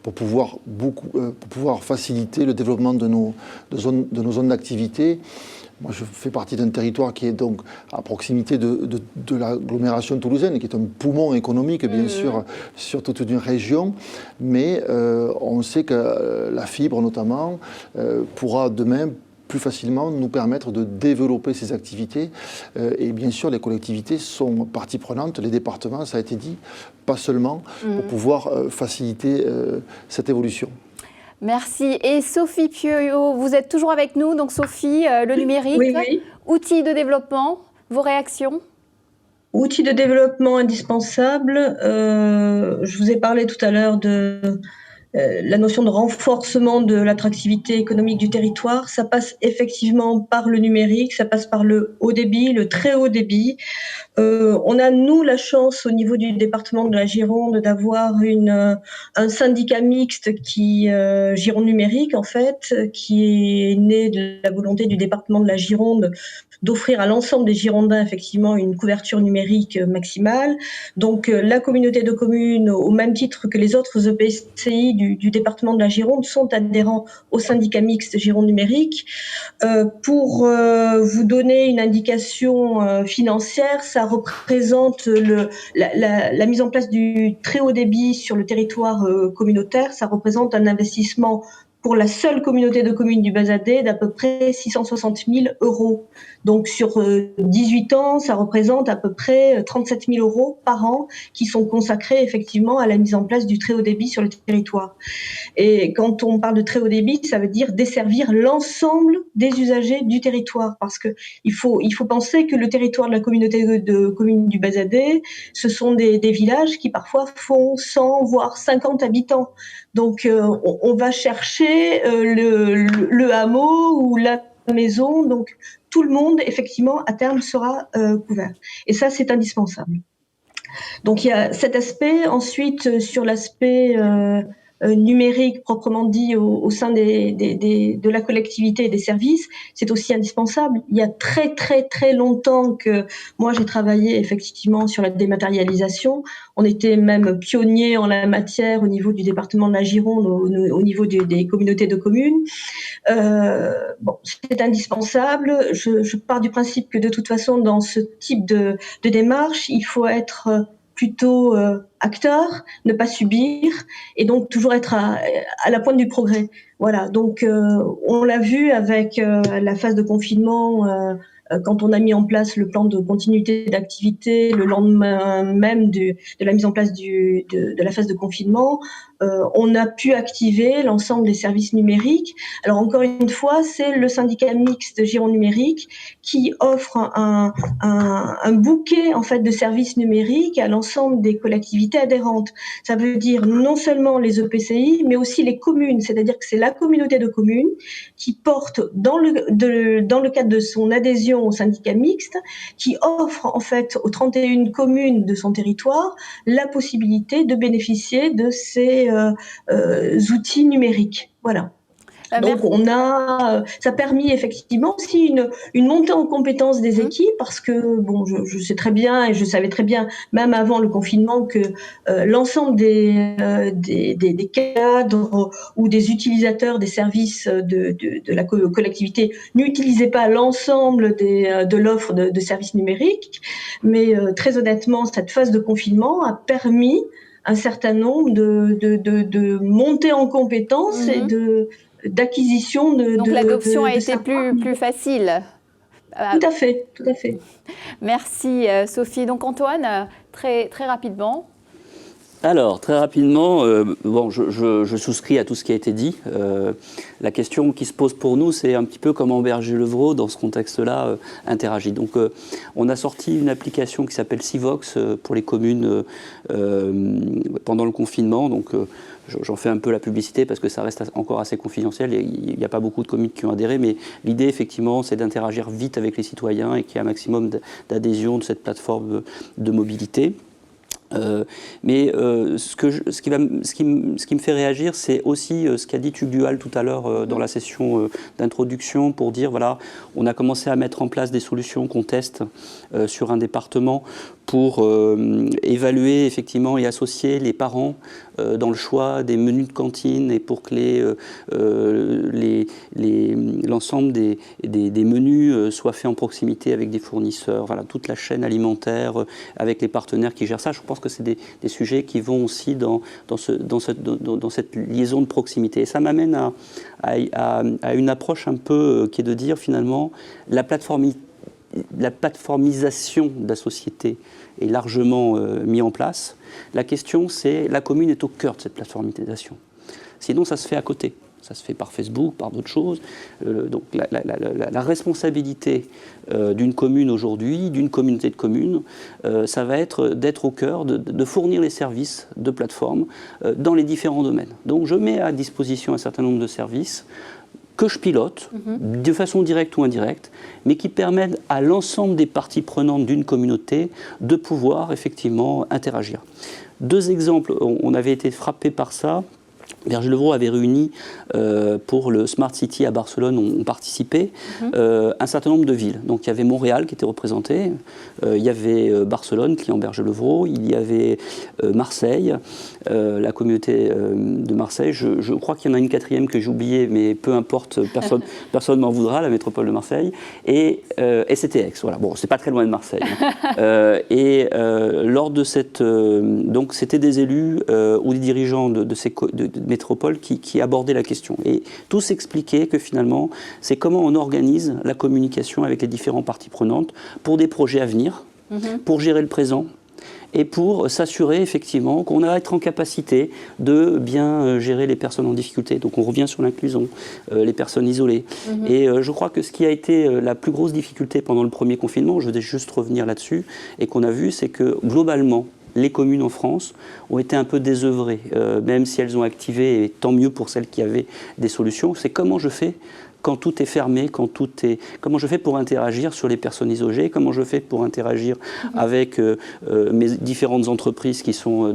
pour pouvoir faciliter le développement de nos zones d'activité. Moi, je fais partie d'un territoire qui est donc à proximité de l'agglomération toulousaine, qui est un poumon économique, bien sûr, sur toute une région. Mais on sait que la fibre, notamment, pourra demain plus facilement nous permettre de développer ces activités. Et bien sûr, les collectivités sont partie prenante, les départements, ça a été dit, pas seulement, pour pouvoir faciliter cette évolution. Merci. Et Sophie Pieuillot, vous êtes toujours avec nous. Donc Sophie, le numérique, oui. Outils de développement, vos réactions ? Outils de développement indispensables. Je vous ai parlé tout à l'heure de la notion de renforcement de l'attractivité économique du territoire. Ça passe effectivement par le numérique, ça passe par le haut débit, le très haut débit. On a, nous, la chance au niveau du département de la Gironde d'avoir un syndicat mixte Gironde Numérique, en fait, qui est né de la volonté du département de la Gironde d'offrir à l'ensemble des Girondins effectivement une couverture numérique maximale. Donc la communauté de communes, au même titre que les autres EPCI du département de la Gironde, sont adhérents au syndicat mixte Gironde Numérique. Pour vous donner une indication financière, ça représente la mise en place du très haut débit sur le territoire communautaire. Ça représente un investissement pour la seule communauté de communes du Bazadais d'à peu près 660 000 €. Donc sur 18 ans, ça représente à peu près 37 000 € par an qui sont consacrés effectivement à la mise en place du très haut débit sur le territoire. Et quand on parle de très haut débit, ça veut dire desservir l'ensemble des usagers du territoire, parce que il faut penser que le territoire de la communauté de communes du Bazadais, ce sont des villages qui parfois font 100 voire 50 habitants. Donc on va chercher le hameau ou la maison, donc tout le monde effectivement à terme sera couvert. Et ça, c'est indispensable. Donc il y a cet aspect. Ensuite, sur l'aspect numérique proprement dit au sein de la collectivité et des services, c'est aussi indispensable. Il y a très très très longtemps que moi j'ai travaillé effectivement sur la dématérialisation. On était même pionniers en la matière au niveau du département de la Gironde, au niveau des communautés de communes. Bon, c'est indispensable. Je pars du principe que de toute façon, dans ce type de démarche, il faut être plutôt acteur, ne pas subir, et donc toujours être à la pointe du progrès. Voilà, donc on l'a vu avec la phase de confinement, quand on a mis en place le plan de continuité d'activité le lendemain même de la mise en place de la phase de confinement, on a pu activer l'ensemble des services numériques. Alors encore une fois, c'est le syndicat mixte de Gironde Numérique qui offre un bouquet en fait de services numériques à l'ensemble des collectivités adhérentes. Ça veut dire non seulement les EPCI, mais aussi les communes. C'est-à-dire que c'est la communauté de communes qui porte dans le cadre de son adhésion au syndicat mixte, qui offre en fait aux 31 communes de son territoire la possibilité de bénéficier de ces outils numériques. Voilà. Donc ça a permis effectivement aussi une montée en compétence des équipes, parce que bon, je sais très bien et je savais très bien même avant le confinement que l'ensemble des cadres ou des utilisateurs des services de la collectivité n'utilisaient pas l'ensemble de l'offre de services numériques, mais très honnêtement, cette phase de confinement a permis un certain nombre de montées en compétences et d'acquisition Donc l'adoption a été plus facile. Tout à fait, tout à fait. Merci Sophie. Donc Antoine, très rapidement. Alors, très rapidement, bon, je souscris à tout ce qui a été dit. La question qui se pose pour nous, c'est un petit peu comment Berger-Levrault, dans ce contexte-là, interagit. Donc, on a sorti une application qui s'appelle Civox pour les communes pendant le confinement. Donc, j'en fais un peu la publicité parce que ça reste encore assez confidentiel. Il n'y a pas beaucoup de communes qui ont adhéré, mais l'idée, effectivement, c'est d'interagir vite avec les citoyens et qu'il y ait un maximum d'adhésion de cette plateforme de mobilité. Mais ce qui me fait réagir, c'est aussi ce qu'a dit Tugdual tout à l'heure dans la session d'introduction, pour dire, voilà, on a commencé à mettre en place des solutions qu'on teste sur un département pour évaluer effectivement et associer les parents dans le choix des menus de cantine, et pour que l'ensemble des menus soient faits en proximité avec des fournisseurs, voilà, toute la chaîne alimentaire avec les partenaires qui gèrent ça. Je pense que c'est des sujets qui vont aussi dans cette liaison de proximité. Et ça m'amène à une approche un peu qui est de dire finalement la plateformisation de la société est largement mise en place. La question, c'est la commune est au cœur de cette plateformisation. Sinon, ça se fait à côté. Ça se fait par Facebook, par d'autres choses. Donc la responsabilité d'une commune aujourd'hui, d'une communauté de communes, ça va être d'être au cœur, de fournir les services de plateforme dans les différents domaines. Donc je mets à disposition un certain nombre de services que je pilote, de façon directe ou indirecte, mais qui permettent à l'ensemble des parties prenantes d'une communauté de pouvoir effectivement interagir. Deux exemples, on avait été frappés par ça. Berger-Levrault avait réuni pour le Smart City à Barcelone, on participait un certain nombre de villes. Donc il y avait Montréal qui était représenté, il y avait Barcelone, client Berger-Levrault, il y avait Marseille, la communauté de Marseille. Je crois qu'il y en a une quatrième que j'ai oubliée, mais peu importe, personne m'en voudra, la métropole de Marseille. Et c'était Aix, voilà. Bon, c'est pas très loin de Marseille. Lors de cette... donc c'était des élus ou des dirigeants de ces métropole qui abordait la question. Et tous expliquaient que finalement, c'est comment on organise la communication avec les différentes parties prenantes pour des projets à venir, pour gérer le présent, et pour s'assurer effectivement qu'on va être en capacité de bien gérer les personnes en difficulté. Donc on revient sur l'inclusion, les personnes isolées. Et je crois que ce qui a été la plus grosse difficulté pendant le premier confinement, je vais juste revenir là-dessus, et qu'on a vu, c'est que globalement, les communes en France ont été un peu désœuvrées, même si elles ont activé, et tant mieux pour celles qui avaient des solutions. C'est comment je fais quand tout est fermé, comment je fais pour interagir sur les personnes isolées, comment je fais pour interagir avec mes différentes entreprises qui sont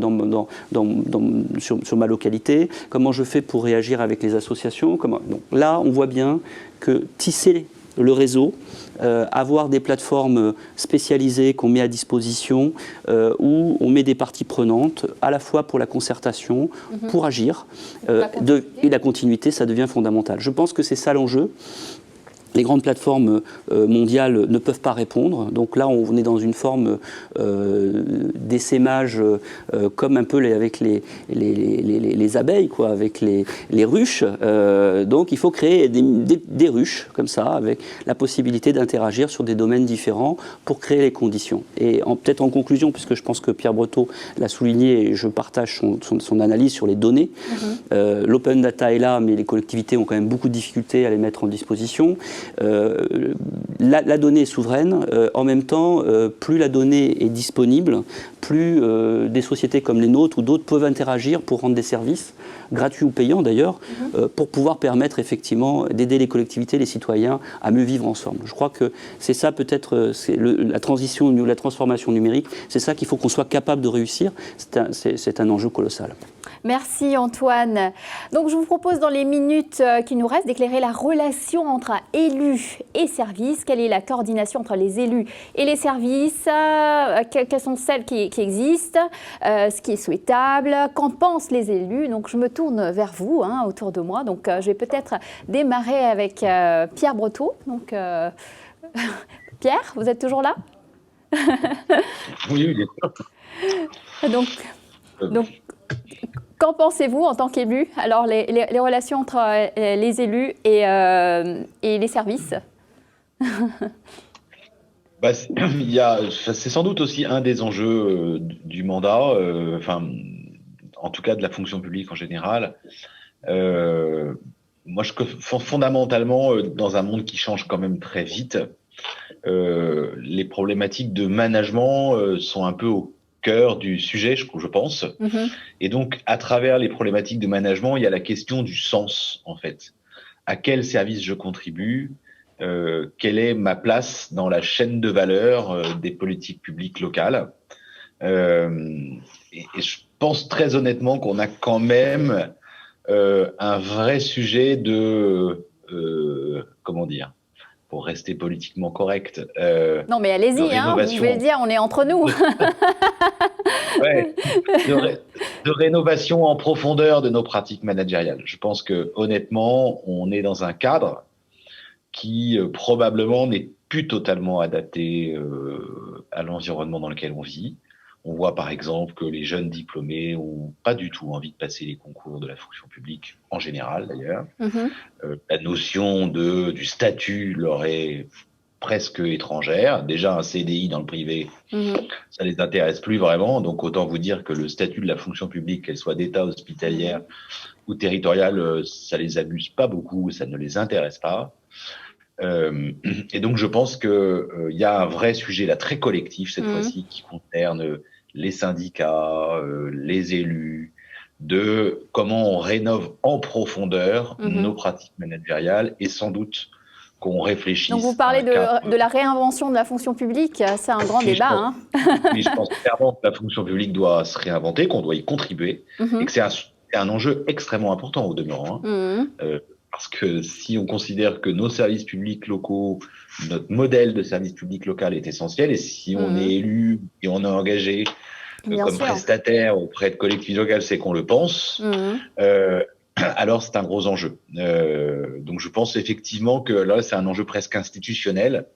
sur ma localité, comment je fais pour réagir avec les associations. Donc là, on voit bien que tisser le réseau, avoir des plateformes spécialisées qu'on met à disposition, où on met des parties prenantes, à la fois pour la concertation, pour agir, et la continuité, ça devient fondamental. Je pense que c'est ça l'enjeu. Les grandes plateformes mondiales ne peuvent pas répondre. Donc là, on est dans une forme d'essaimage, comme un peu avec les abeilles, quoi, avec les ruches. Donc il faut créer des ruches, comme ça, avec la possibilité d'interagir sur des domaines différents pour créer les conditions. Et peut-être en conclusion, puisque je pense que Pierre Breteau l'a souligné, et je partage son analyse sur les données, l'open data est là, mais les collectivités ont quand même beaucoup de difficultés à les mettre en disposition. La donnée est souveraine, en même temps, plus la donnée est disponible, plus des sociétés comme les nôtres ou d'autres peuvent interagir pour rendre des services, gratuits ou payants d'ailleurs, pour pouvoir permettre effectivement d'aider les collectivités, les citoyens à mieux vivre ensemble. Je crois que c'est ça peut-être, la transition, la transformation numérique, c'est ça qu'il faut qu'on soit capable de réussir, c'est un enjeu colossal. Merci Antoine. Donc je vous propose dans les minutes qui nous restent d'éclairer la relation entre élus et services. Quelle est la coordination entre les élus et les services? Quelles sont celles qui existent? Ce qui est souhaitable? Qu'en pensent les élus? Donc je me tourne vers vous, autour de moi. Donc je vais peut-être démarrer avec Pierre Breteau. Donc Pierre, vous êtes toujours là? Oui, bien sûr. Donc qu'en pensez-vous en tant qu'élu? Alors, les relations entre les élus et les services? C'est sans doute aussi un des enjeux du mandat, en tout cas de la fonction publique en général. Moi, fondamentalement, dans un monde qui change quand même très vite, les problématiques de management sont un peu au cœur du sujet, je pense. Et donc, à travers les problématiques de management, il y a la question du sens, en fait. À quel service je contribue? Quelle est ma place dans la chaîne de valeur des politiques publiques locales? Et je pense très honnêtement qu'on a quand même un vrai sujet de... comment dire? Pour rester politiquement correct. Non, mais allez-y, vous pouvez le dire, on est entre nous. Ouais, de rénovation en profondeur de nos pratiques managériales. Je pense que honnêtement, on est dans un cadre qui probablement n'est plus totalement adapté à l'environnement dans lequel on vit. On voit par exemple que les jeunes diplômés n'ont pas du tout envie de passer les concours de la fonction publique, en général d'ailleurs. La notion du statut leur est presque étrangère. Déjà, un CDI dans le privé, ça les intéresse plus vraiment. Donc autant vous dire que le statut de la fonction publique, qu'elle soit d'État, hospitalière ou territoriale, ça les amuse pas beaucoup, ça ne les intéresse pas. Et donc je pense qu'il y a un vrai sujet là très collectif cette fois-ci qui concerne les syndicats, les élus, de comment on rénove en profondeur nos pratiques managériales et sans doute qu'on réfléchisse. Donc vous parlez de la réinvention de la fonction publique, c'est un grand débat. Oui, je pense clairement que la fonction publique doit se réinventer, qu'on doit y contribuer et que c'est un enjeu extrêmement important au demeurant. Parce que si on considère que nos services publics locaux, notre modèle de service public local est essentiel, et si on est élu et on est engagé comme prestataire auprès de collectivités locales, c'est qu'on le pense, alors c'est un gros enjeu. Donc je pense effectivement que là, c'est un enjeu presque institutionnel,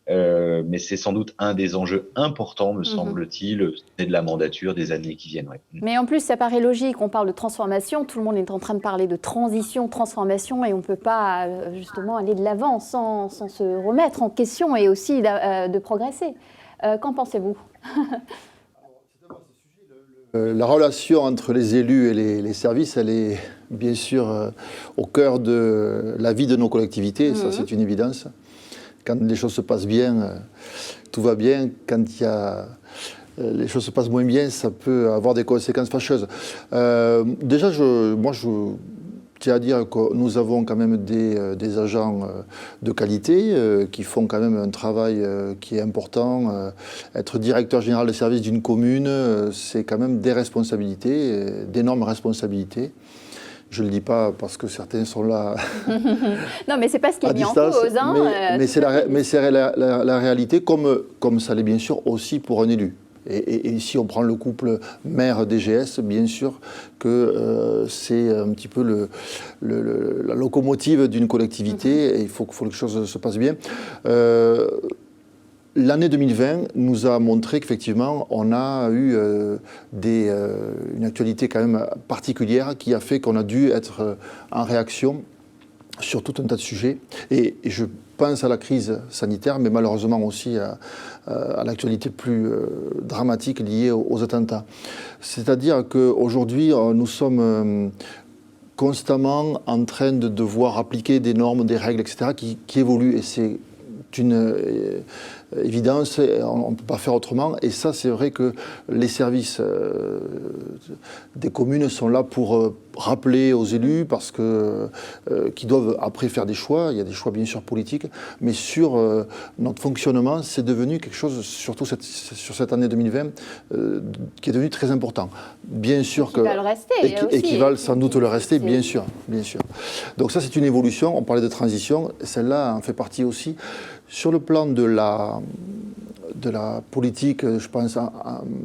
mais c'est sans doute un des enjeux importants, me semble-t-il, de la mandature des années qui viennent. Ouais. Mais en plus, ça paraît logique, on parle de transformation, tout le monde est en train de parler de transition, transformation, et on ne peut pas justement aller de l'avant sans se remettre en question et aussi de progresser. Qu'en pensez-vous? La relation entre les élus et les services, elle est bien sûr au cœur de la vie de nos collectivités, ça c'est une évidence. Quand les choses se passent bien, tout va bien. Quand les choses se passent moins bien, ça peut avoir des conséquences fâcheuses. Déjà, tiens à dire que nous avons quand même des agents de qualité qui font quand même un travail qui est important. Être directeur général de service d'une commune, c'est quand même des responsabilités, d'énormes responsabilités. Je ne le dis pas parce que certains sont là Non, mais ce n'est pas ce qui est mis distance, en cause. Hein, mais c'est la réalité, comme ça l'est bien sûr aussi pour un élu. Et ici, on prend le couple maire-DGS, bien sûr que c'est un petit peu la locomotive d'une collectivité, et il faut que les choses se passent bien. L'année 2020 nous a montré qu'effectivement, on a eu une actualité quand même particulière qui a fait qu'on a dû être en réaction sur tout un tas de sujets. Et je pense à la crise sanitaire, mais malheureusement aussi à l'actualité plus dramatique liée aux attentats. C'est-à-dire qu'aujourd'hui, nous sommes constamment en train de devoir appliquer des normes, des règles, etc., qui évoluent. Et c'est une évidence, on ne peut pas faire autrement. Et ça, c'est vrai que les services des communes sont là pour rappeler aux élus, parce que qui doivent après faire des choix. Il y a des choix bien sûr politiques, mais sur notre fonctionnement, c'est devenu quelque chose, surtout sur cette année 2020, qui est devenu très important. Bien sûr qui va le rester, et qui va sans doute le rester, bien sûr, bien sûr. Donc ça, c'est une évolution. On parlait de transition, celle-là en fait partie aussi. Sur le plan de la politique, je pense en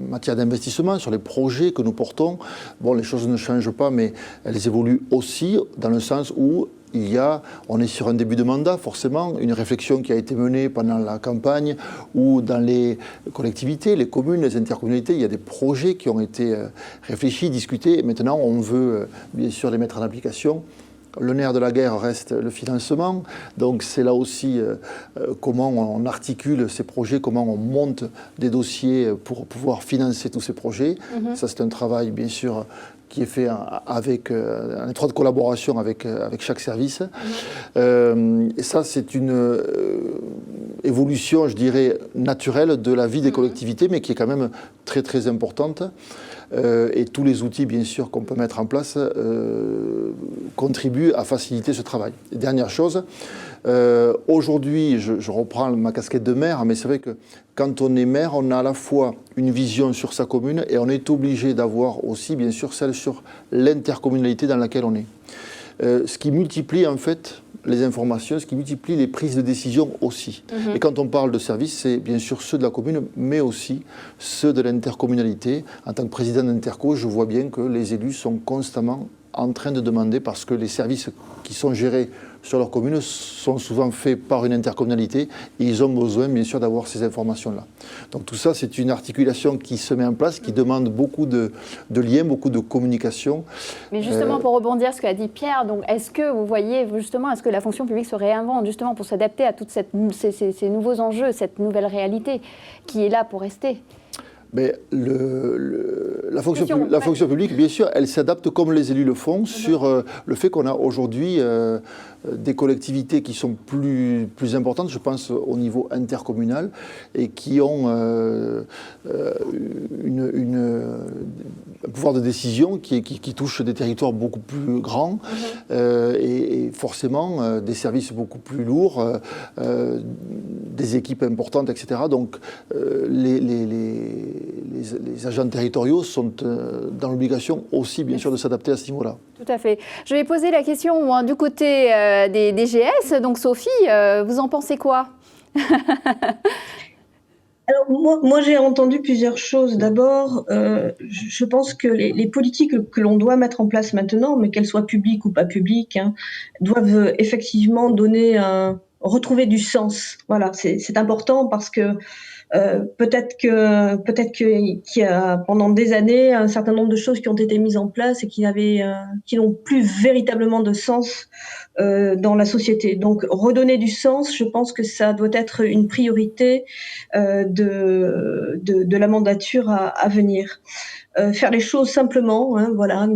matière d'investissement, sur les projets que nous portons, bon, les choses ne changent pas, mais elles évoluent aussi dans le sens où on est sur un début de mandat, forcément, une réflexion qui a été menée pendant la campagne, ou dans les collectivités, les communes, les intercommunalités, il y a des projets qui ont été réfléchis, discutés, et maintenant on veut bien sûr les mettre en application. Le nerf de la guerre reste le financement, donc c'est là aussi comment on articule ces projets, comment on monte des dossiers pour pouvoir financer tous ces projets. Ça, c'est un travail bien sûr qui est fait avec en étroite collaboration avec chaque service. Et ça, c'est une évolution, je dirais, naturelle de la vie des collectivités, mais qui est quand même très très importante. Et tous les outils, bien sûr, qu'on peut mettre en place contribuent à faciliter ce travail. Et dernière chose, aujourd'hui, je reprends ma casquette de maire, mais c'est vrai que quand on est maire, on a à la fois une vision sur sa commune et on est obligé d'avoir aussi, bien sûr, celle sur l'intercommunalité dans laquelle on est. Ce qui multiplie, en fait, les informations, ce qui multiplie les prises de décision aussi. Et quand on parle de services, c'est bien sûr ceux de la commune, mais aussi ceux de l'intercommunalité. En tant que président d'Interco, je vois bien que les élus sont constamment en train de demander, parce que les services qui sont gérés sur leur commune sont souvent faits par une intercommunalité, et ils ont besoin bien sûr d'avoir ces informations-là. Donc tout ça, c'est une articulation qui se met en place, qui demande beaucoup de liens, beaucoup de communication. Mais justement, pour rebondir sur ce qu'a dit Pierre, donc est-ce que vous voyez justement, est-ce que la fonction publique se réinvente justement pour s'adapter à tous ces nouveaux enjeux, cette nouvelle réalité qui est là pour rester ? Mais la fonction publique, bien sûr, elle s'adapte comme les élus le font sur le fait qu'on a aujourd'hui des collectivités qui sont plus importantes, je pense au niveau intercommunal, et qui ont un pouvoir de décision qui touche des territoires beaucoup plus grands et forcément des services beaucoup plus lourds, des équipes importantes, etc. Donc les agents territoriaux sont dans l'obligation aussi, bien sûr, de s'adapter à ce niveau-là. Tout à fait. Je vais poser la question du côté des DGS. Donc, Sophie, vous en pensez quoi ? Alors, moi j'ai entendu plusieurs choses. D'abord, je pense que les politiques que l'on doit mettre en place maintenant, mais qu'elles soient publiques ou pas publiques, doivent effectivement retrouver du sens. Voilà, c'est important parce que peut-être qu'il y a pendant des années un certain nombre de choses qui ont été mises en place et qui n'ont plus véritablement de sens dans la société. Donc redonner du sens, je pense que ça doit être une priorité de la mandature à venir. Faire les choses simplement, voilà.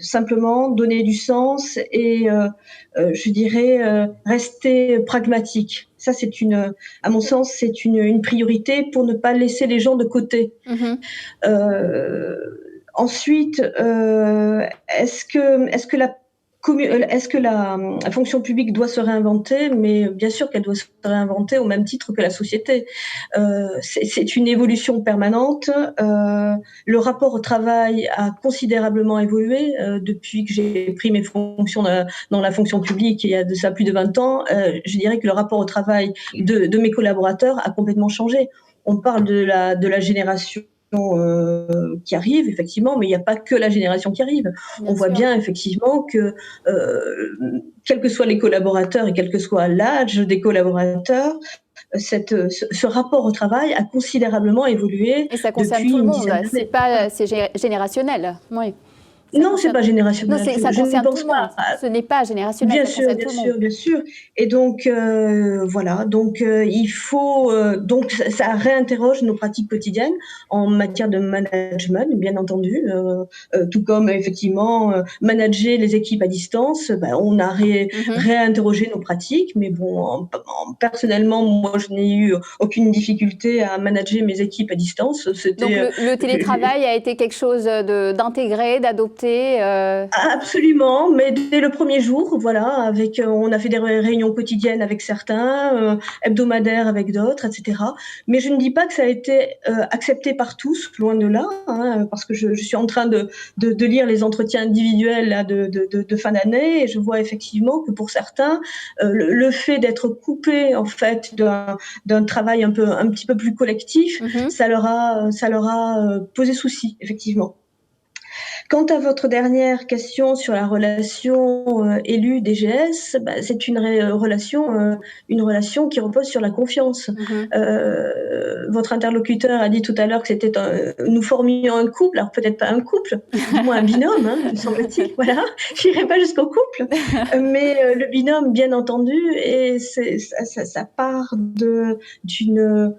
Simplement donner du sens et je dirais rester pragmatique. Ça, à mon sens, c'est une priorité pour ne pas laisser les gens de côté. Ensuite, est-ce que est-ce que la fonction publique doit se réinventer? Mais bien sûr qu'elle doit se réinventer au même titre que la société. C'est une évolution permanente. Le rapport au travail a considérablement évolué depuis que j'ai pris mes fonctions dans la fonction publique il y a de ça plus de 20 ans. Je dirais que le rapport au travail de mes collaborateurs a complètement changé. On parle de la génération qui arrive, effectivement, mais il n'y a pas que la génération qui arrive. On voit bien, effectivement, que quels que soient les collaborateurs et quel que soit l'âge des collaborateurs, ce rapport au travail a considérablement évolué. Et ça concerne tout le monde, c'est générationnel. Oui. Non, c'est pas générationnel. Non, ça concerne tout le monde. Ce n'est pas générationnel. Bien sûr, bien sûr. Et donc, voilà. Donc, il faut. Donc, ça réinterroge nos pratiques quotidiennes en matière de management, bien entendu. Tout comme, effectivement, manager les équipes à distance. On a réinterrogé nos pratiques. Mais bon, personnellement, moi, je n'ai eu aucune difficulté à manager mes équipes à distance. Donc, le télétravail a été quelque chose d'intégré, d'adopté. Absolument, mais dès le premier jour, voilà, on a fait des réunions quotidiennes avec certains, hebdomadaires avec d'autres, etc. Mais je ne dis pas que ça a été accepté par tous, loin de là, hein, parce que je suis en train de lire les entretiens individuels là, de fin d'année, et je vois effectivement que pour certains, le fait d'être coupé en fait d'un travail un petit peu plus collectif, ça leur a posé souci, effectivement. Quant à votre dernière question sur la relation élu-DGS, c'est une relation qui repose sur la confiance. Votre interlocuteur a dit tout à l'heure que nous formions un couple, alors peut-être pas un couple, du moins un binôme, hein, me semble-t-il. Voilà, j'irai pas jusqu'au couple, mais le binôme, bien entendu, et ça part d'une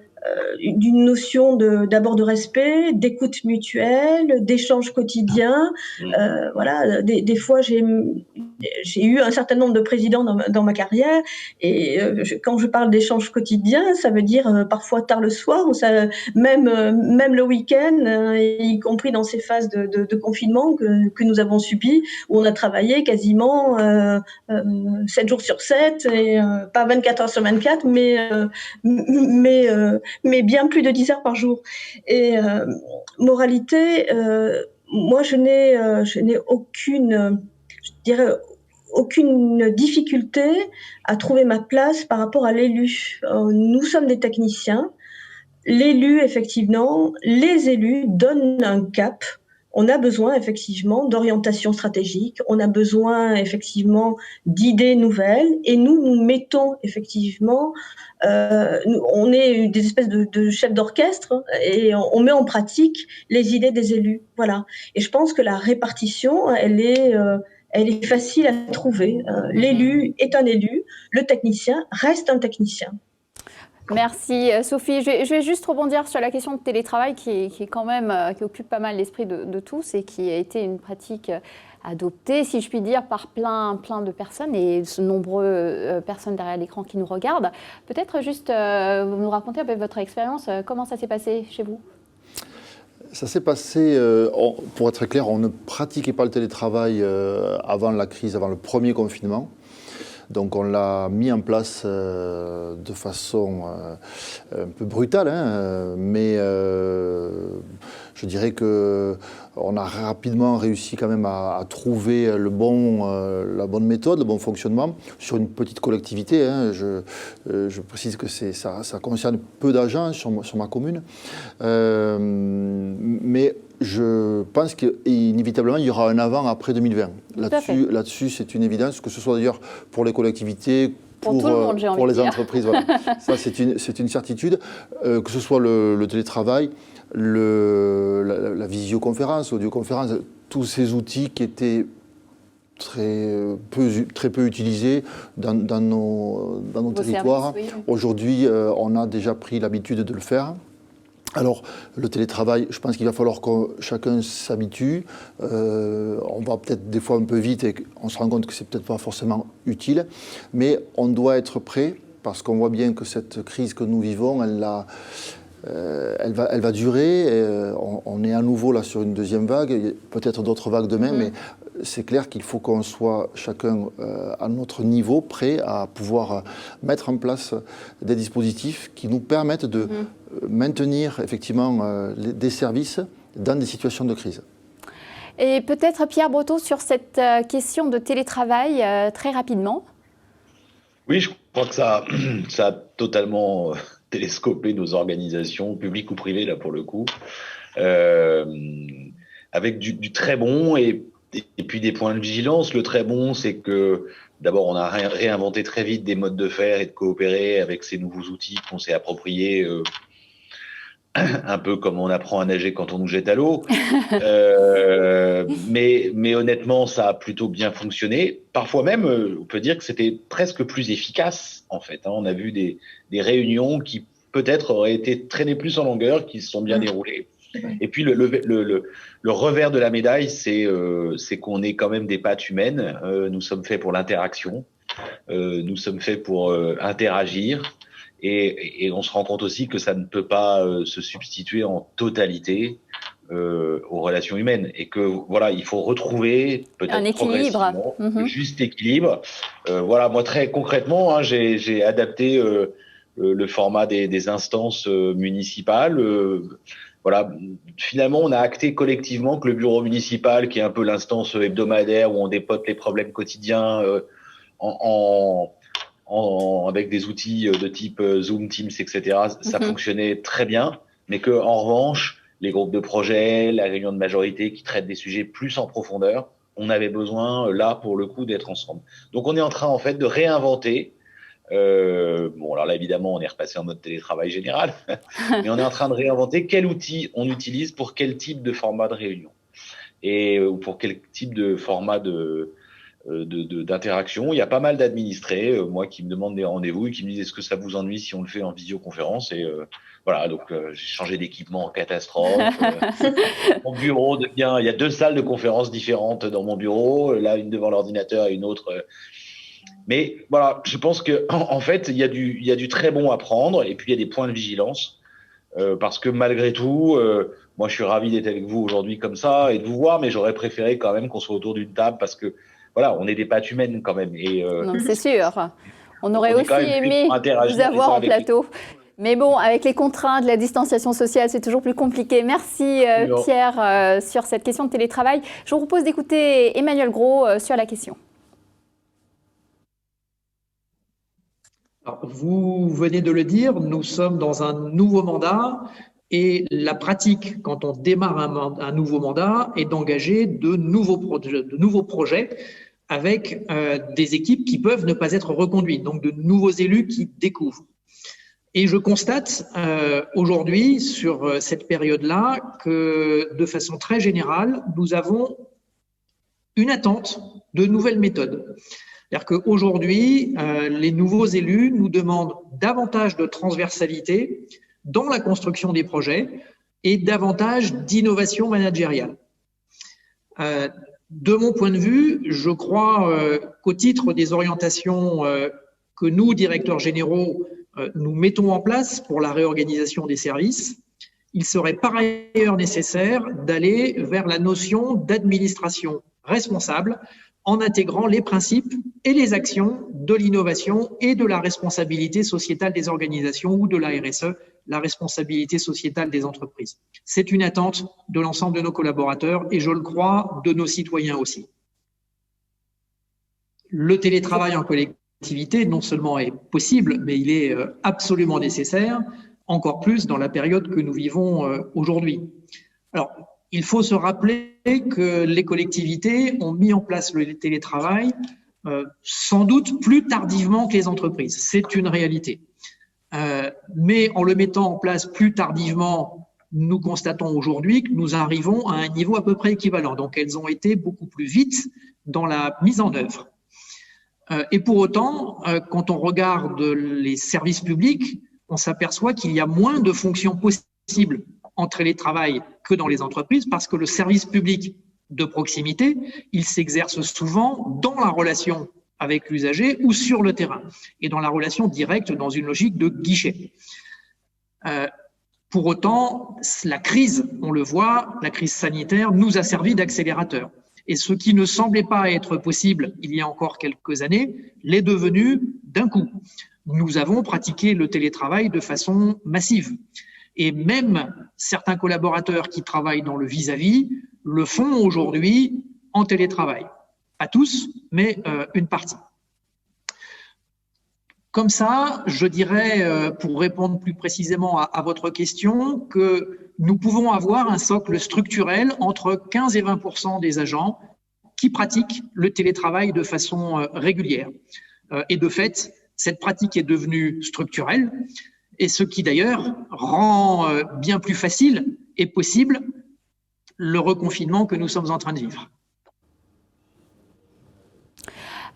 notion d'abord de respect, d'écoute mutuelle, d'échange quotidien. Voilà, des fois j'ai eu un certain nombre de présidents dans ma carrière, et quand je parle d'échange quotidien, ça veut dire parfois tard le soir, ou même le week-end, y compris dans ces phases de confinement que nous avons subies, où on a travaillé quasiment 7 jours sur 7, et pas 24 heures sur 24, mais bien plus de 10 heures par jour. Et moralité, moi je n'ai aucune difficulté à trouver ma place par rapport à l'élu. Nous sommes des techniciens. L'élu, effectivement, les élus donnent un cap. On a besoin effectivement d'orientation stratégique, on a besoin effectivement d'idées nouvelles, et nous mettons effectivement, on est des espèces de chefs d'orchestre, et on met en pratique les idées des élus. Voilà. Et je pense que la répartition, elle est facile à trouver. L'élu est un élu, le technicien reste un technicien. Merci Sophie. Je vais juste rebondir sur la question de télétravail qui est quand même, qui occupe pas mal l'esprit de tous, et qui a été une pratique adoptée, si je puis dire, par plein de personnes, et de nombreuses personnes derrière l'écran qui nous regardent. Peut-être juste vous nous raconter un peu votre expérience, comment ça s'est passé chez vous? Ça s'est passé, pour être clair, on ne pratiquait pas le télétravail avant la crise, avant le premier confinement. Donc on l'a mis en place de façon un peu brutale, hein, mais je dirais qu'on a rapidement réussi quand même à trouver la bonne méthode, le bon fonctionnement sur une petite collectivité. Hein. Je précise que ça concerne peu d'agents sur ma commune, mais je pense qu'inévitablement, il y aura un avant-après 2020. Là-dessus, c'est une évidence, que ce soit d'ailleurs pour les collectivités, pour les entreprises. Voilà. Ça, c'est une certitude. Que ce soit le télétravail, la visioconférence, l'audioconférence, tous ces outils qui étaient très peu utilisés dans nos territoires. Services, oui. Aujourd'hui, on a déjà pris l'habitude de le faire. Alors, le télétravail, je pense qu'il va falloir que chacun s'habitue. On va peut-être des fois un peu vite et on se rend compte que c'est peut-être pas forcément utile. Mais on doit être prêt, parce qu'on voit bien que cette crise que nous vivons, elle va durer. On est à nouveau là sur une deuxième vague, peut-être d'autres vagues demain, mais c'est clair qu'il faut qu'on soit chacun à notre niveau prêt à pouvoir mettre en place des dispositifs qui nous permettent de maintenir effectivement des services dans des situations de crise. Et peut-être Pierre Breton sur cette question de télétravail, très rapidement. Oui, je crois que ça a totalement télescopé nos organisations, publiques ou privées, là pour le coup, avec du très bon et puis des points de vigilance. Le très bon, c'est que d'abord, on a réinventé très vite des modes de faire et de coopérer avec ces nouveaux outils qu'on s'est appropriés, un peu comme on apprend à nager quand on nous jette à l'eau. Mais honnêtement, ça a plutôt bien fonctionné. Parfois même, on peut dire que c'était presque plus efficace, en fait. On a vu des réunions qui peut-être auraient été traînées plus en longueur, qui se sont bien déroulées. Et puis le revers de la médaille, c'est qu'on est quand même des pattes humaines. Nous sommes faits pour l'interaction. Nous sommes faits pour interagir. Et on se rend compte aussi que ça ne peut pas se substituer en totalité aux relations humaines. Et que voilà, il faut retrouver peut-être un équilibre, le juste équilibre. Voilà, moi très concrètement, j'ai adapté le format des instances municipales. Voilà, finalement, on a acté collectivement que le bureau municipal, qui est un peu l'instance hebdomadaire où on dépote les problèmes quotidiens avec des outils de type Zoom, Teams, etc., ça fonctionnait très bien, mais que en revanche, les groupes de projet, la réunion de majorité qui traitent des sujets plus en profondeur, on avait besoin, là, pour le coup, d'être ensemble. Donc, on est en train, en fait, de réinventer. Bon, alors là, évidemment, on est repassé en mode télétravail général, mais on est en train de réinventer quel outil on utilise pour quel type de format de réunion et pour quel type de format d'interaction. Il y a pas mal d'administrés, moi, qui me demandent des rendez-vous et qui me disent est-ce que ça vous ennuie si on le fait en visioconférence. Et voilà, donc j'ai changé d'équipement en catastrophe. Mon bureau devient, il y a 2 salles de conférence différentes dans mon bureau, là une devant l'ordinateur et une autre. Mais voilà, je pense que en fait, il y a du très bon à prendre et puis il y a des points de vigilance parce que malgré tout, moi je suis ravi d'être avec vous aujourd'hui comme ça et de vous voir, mais j'aurais préféré quand même qu'on soit autour d'une table parce que voilà, on est des pattes humaines quand même. Et donc c'est sûr, on aurait aussi aimé vous avoir en plateau. Mais bon, avec les contraintes, la distanciation sociale, c'est toujours plus compliqué. Merci Pierre sur cette question de télétravail. Je vous propose d'écouter Emmanuel Gros sur la question. Alors, vous venez de le dire, nous sommes dans un nouveau mandat et la pratique, quand on démarre un nouveau mandat, est d'engager de nouveaux projets avec des équipes qui peuvent ne pas être reconduites, donc de nouveaux élus qui découvrent. Et je constate aujourd'hui, sur cette période-là, que de façon très générale, nous avons une attente de nouvelles méthodes. C'est-à-dire qu'aujourd'hui, les nouveaux élus nous demandent davantage de transversalité dans la construction des projets et davantage d'innovation managériale. De mon point de vue, je crois qu'au titre des orientations que nous, directeurs généraux, nous mettons en place pour la réorganisation des services, il serait par ailleurs nécessaire d'aller vers la notion d'administration responsable en intégrant les principes et les actions de l'innovation et de la responsabilité sociétale des organisations ou de la RSE, la responsabilité sociétale des entreprises. C'est une attente de l'ensemble de nos collaborateurs et je le crois de nos citoyens aussi. Le télétravail en collectivité non seulement est possible, mais il est absolument nécessaire, encore plus dans la période que nous vivons aujourd'hui. Alors, il faut se rappeler que les collectivités ont mis en place le télétravail sans doute plus tardivement que les entreprises. C'est une réalité. Mais en le mettant en place plus tardivement, nous constatons aujourd'hui que nous arrivons à un niveau à peu près équivalent. Donc, elles ont été beaucoup plus vite dans la mise en œuvre. Et pour autant, quand on regarde les services publics, on s'aperçoit qu'il y a moins de fonctions possibles en télétravail que dans les entreprises parce que le service public de proximité, il s'exerce souvent dans la relation avec l'usager ou sur le terrain et dans la relation directe dans une logique de guichet. Pour autant, la crise, on le voit, la crise sanitaire nous a servi d'accélérateur. Et ce qui ne semblait pas être possible il y a encore quelques années l'est devenu d'un coup. Nous avons pratiqué le télétravail de façon massive. Et même certains collaborateurs qui travaillent dans le vis-à-vis le font aujourd'hui en télétravail. Pas tous, mais une partie. Comme ça, je dirais, pour répondre plus précisément à votre question, que nous pouvons avoir un socle structurel entre 15 et 20% des agents qui pratiquent le télétravail de façon régulière. Et de fait, cette pratique est devenue structurelle, et ce qui d'ailleurs rend bien plus facile et possible le reconfinement que nous sommes en train de vivre.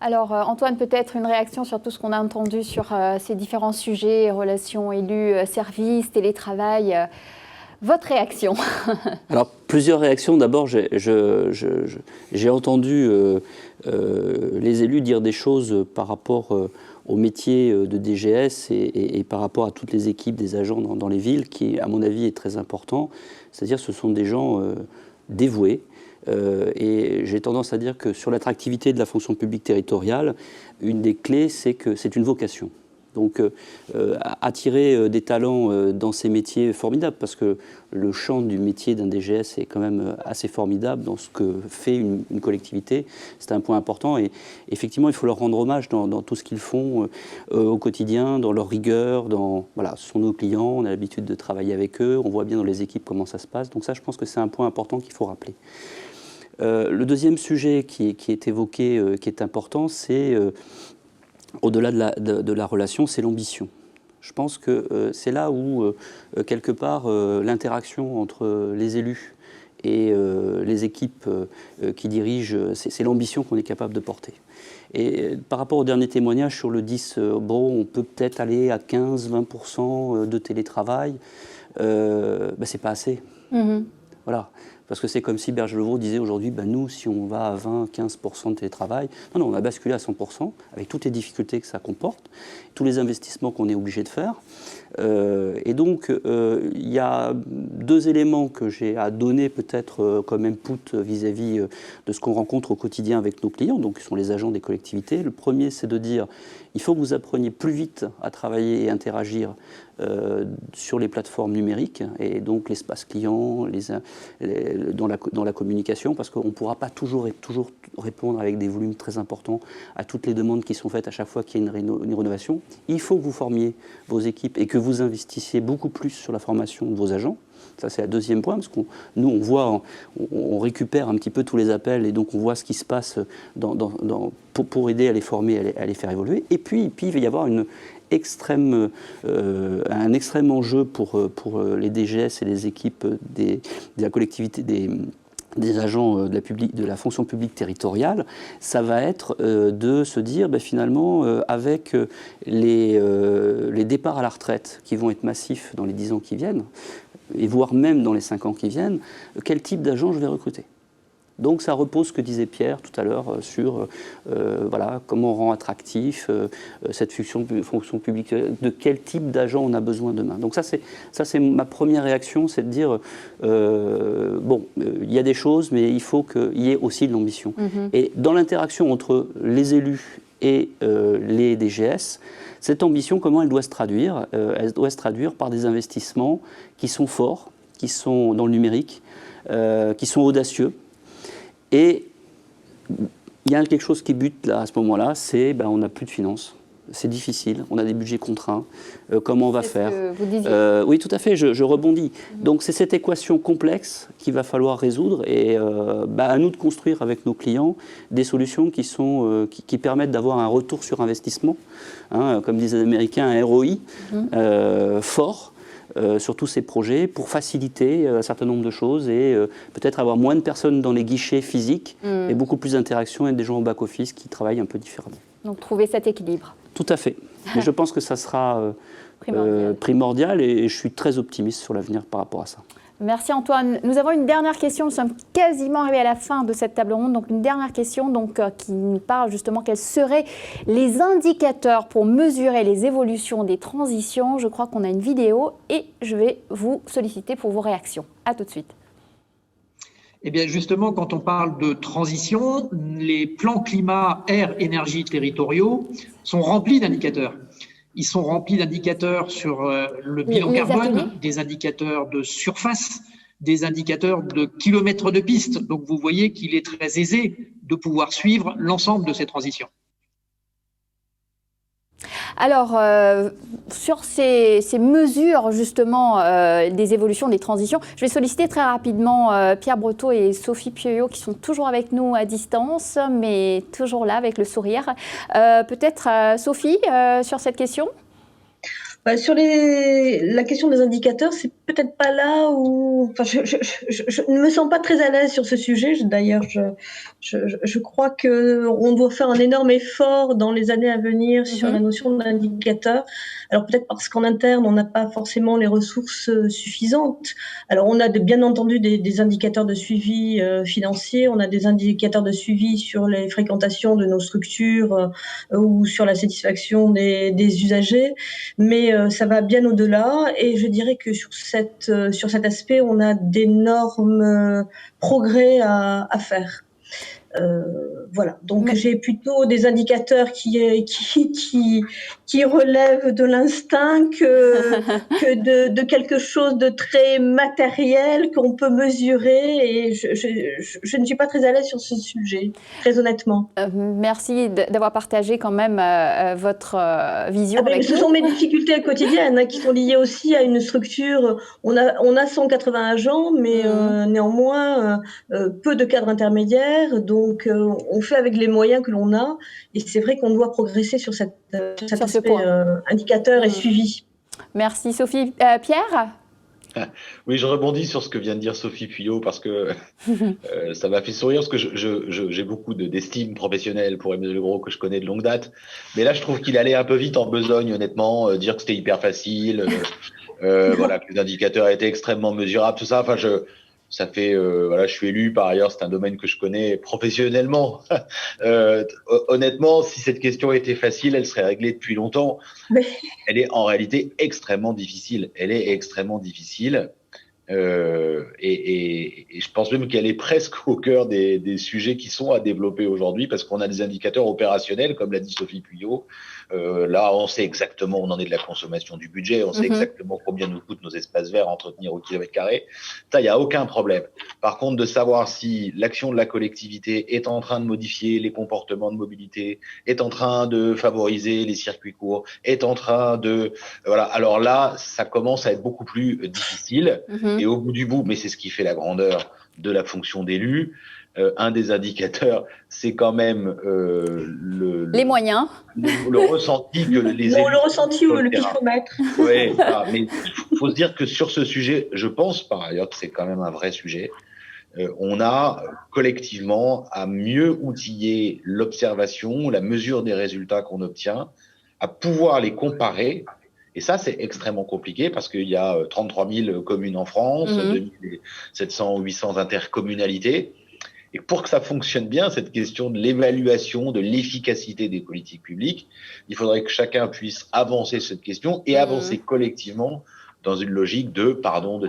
Alors Antoine, peut-être une réaction sur tout ce qu'on a entendu sur ces différents sujets, relations élus, services, télétravail. Votre réaction? Alors, plusieurs réactions. D'abord, j'ai entendu les élus dire des choses par rapport au métier de DGS et par rapport à toutes les équipes des agents dans les villes, qui, à mon avis, est très important. C'est-à-dire ce sont des gens dévoués. Et j'ai tendance à dire que sur l'attractivité de la fonction publique territoriale, une des clés, c'est que c'est une vocation. Donc attirer des talents dans ces métiers formidables, parce que le champ du métier d'un DGS est quand même assez formidable dans ce que fait une collectivité. C'est un point important et effectivement il faut leur rendre hommage dans tout ce qu'ils font au quotidien, dans leur rigueur, voilà, ce sont nos clients, on a l'habitude de travailler avec eux, on voit bien dans les équipes comment ça se passe. Donc ça, je pense que c'est un point important qu'il faut rappeler. Le deuxième sujet qui est évoqué, qui est important, c'est au-delà de la relation, c'est l'ambition. Je pense que c'est là où, quelque part, l'interaction entre les élus et les équipes qui dirigent, c'est l'ambition qu'on est capable de porter. Et par rapport au dernier témoignage sur le 10, bon, on peut peut-être aller à 15-20% de télétravail, c'est pas assez. Voilà. Parce que c'est comme si Berger-Levaux disait aujourd'hui, nous, si on va à 20-15% de télétravail, non, on a basculé à 100%, avec toutes les difficultés que ça comporte, tous les investissements qu'on est obligé de faire. Et donc, il y a deux éléments que j'ai à donner peut-être comme input vis-à-vis de ce qu'on rencontre au quotidien avec nos clients, donc qui sont les agents des collectivités. Le premier, c'est de dire, il faut que vous appreniez plus vite à travailler et interagir sur les plateformes numériques, et donc l'espace client, dans la communication, parce qu'on ne pourra pas toujours répondre avec des volumes très importants à toutes les demandes qui sont faites à chaque fois qu'il y a une rénovation. Il faut que vous formiez vos équipes et que vous investissiez beaucoup plus sur la formation de vos agents. Ça, c'est le deuxième point, parce que nous, on voit, on récupère un petit peu tous les appels, et donc on voit ce qui se passe pour aider à les former, à les faire évoluer. Et puis il va y avoir un extrême enjeu pour les DGS et les équipes de la collectivité, des agents de la fonction publique territoriale. Ça va être de se dire, finalement, avec les départs à la retraite qui vont être massifs dans les 10 ans qui viennent, et voire même dans les 5 ans qui viennent, quel type d'agent je vais recruter. Donc ça repose ce que disait Pierre tout à l'heure sur voilà, comment on rend attractif cette fonction publique, de quel type d'agent on a besoin demain. Donc ça c'est ma première réaction, c'est de dire il y a des choses, mais il faut qu'il y ait aussi de l'ambition. Et dans l'interaction entre les élus et les DGS, cette ambition, comment elle doit se traduire? Elle doit se traduire par des investissements qui sont forts, qui sont dans le numérique, qui sont audacieux. Et il y a quelque chose qui bute là, à ce moment-là, c'est on n'a plus de finances. C'est difficile, on a des budgets contraints. Comment on va faire? Vous disiez. Oui, tout à fait, je rebondis. Donc c'est cette équation complexe qu'il va falloir résoudre, et à nous de construire avec nos clients des solutions qui permettent d'avoir un retour sur investissement, comme disent les Américains, un ROI fort. Sur tous ces projets, pour faciliter un certain nombre de choses et peut-être avoir moins de personnes dans les guichets physiques et beaucoup plus d'interactions avec des gens au back-office qui travaillent un peu différemment. Donc trouver cet équilibre. Tout à fait. Mais je pense que ça sera primordial, et je suis très optimiste sur l'avenir par rapport à ça. Merci Antoine. Nous avons une dernière question. Nous sommes quasiment arrivés à la fin de cette table ronde. Donc une dernière question qui nous parle justement quels seraient les indicateurs pour mesurer les évolutions des transitions. Je crois qu'on a une vidéo et je vais vous solliciter pour vos réactions. À tout de suite. Eh bien, justement, quand on parle de transition, les plans climat, air, énergie territoriaux sont remplis d'indicateurs. Ils sont remplis d'indicateurs sur le bilan carbone, des indicateurs de surface, des indicateurs de kilomètres de piste. Donc, vous voyez qu'il est très aisé de pouvoir suivre l'ensemble de ces transitions. Alors, sur ces mesures justement des évolutions, des transitions, je vais solliciter très rapidement Pierre Breteau et Sophie Pioyot qui sont toujours avec nous à distance, mais toujours là avec le sourire. Peut-être Sophie, sur cette question ? Sur la question des indicateurs, c'est peut-être pas là où... Enfin, je ne me sens pas très à l'aise sur ce sujet. D'ailleurs, je crois qu'on doit faire un énorme effort dans les années à venir sur la notion d'indicateur. Alors peut-être parce qu'en interne, on n'a pas forcément les ressources suffisantes. Alors on a bien entendu des indicateurs de suivi financier, on a des indicateurs de suivi sur les fréquentations de nos structures ou sur la satisfaction des usagers, mais ça va bien au-delà, et je dirais que sur cet aspect, on a d'énormes progrès à faire. Voilà, donc j'ai plutôt des indicateurs qui relèvent de l'instinct que de quelque chose de très matériel qu'on peut mesurer, et je ne suis pas très à l'aise sur ce sujet, très honnêtement. Merci d'avoir partagé quand même votre vision avec nous. Ce sont mes difficultés quotidiennes qui sont liées aussi à une structure. On a 180 agents, mais néanmoins peu de cadres intermédiaires, donc on fait avec les moyens que l'on a, et c'est vrai qu'on doit progresser sur cet aspect indicateur et suivi. Merci Sophie. Pierre ? Oui, je rebondis sur ce que vient de dire Sophie Puyot parce que ça m'a fait sourire, parce que j'ai beaucoup d'estime professionnelle pour Emmanuel Gros, que je connais de longue date. Mais là, je trouve qu'il allait un peu vite en besogne, honnêtement, dire que c'était hyper facile, voilà, que les indicateurs étaient extrêmement mesurables, tout ça. Enfin, ça fait, voilà, je suis élu par ailleurs, c'est un domaine que je connais professionnellement. Honnêtement, si cette question était facile, elle serait réglée depuis longtemps. Mais... Elle est en réalité extrêmement difficile. Elle est extrêmement difficile. Et je pense même qu'elle est presque au cœur des sujets qui sont à développer aujourd'hui, parce qu'on a des indicateurs opérationnels, comme l'a dit Sophie Puyot. Là, on sait exactement où on en est de la consommation du budget, on sait exactement combien nous coûtent nos espaces verts à entretenir au kilomètre carré. Ça, il n'y a aucun problème. Par contre, de savoir si l'action de la collectivité est en train de modifier les comportements de mobilité, est en train de favoriser les circuits courts, est en train de... Voilà. Alors là, ça commence à être beaucoup plus difficile. Et au bout du bout, mais c'est ce qui fait la grandeur de la fonction d'élu, un des indicateurs, c'est quand même les moyens, le ressenti que les élus... Le ressenti ou le pifomètre. Oui, mais il faut se dire que sur ce sujet, je pense par ailleurs que c'est quand même un vrai sujet. On a collectivement à mieux outiller l'observation, la mesure des résultats qu'on obtient, à pouvoir les comparer. Et ça, c'est extrêmement compliqué parce qu'il y a 33 000 communes en France, 700 ou 800 intercommunalités. Et pour que ça fonctionne bien, cette question de l'évaluation, de l'efficacité des politiques publiques, il faudrait que chacun puisse avancer cette question et avancer collectivement dans une logique de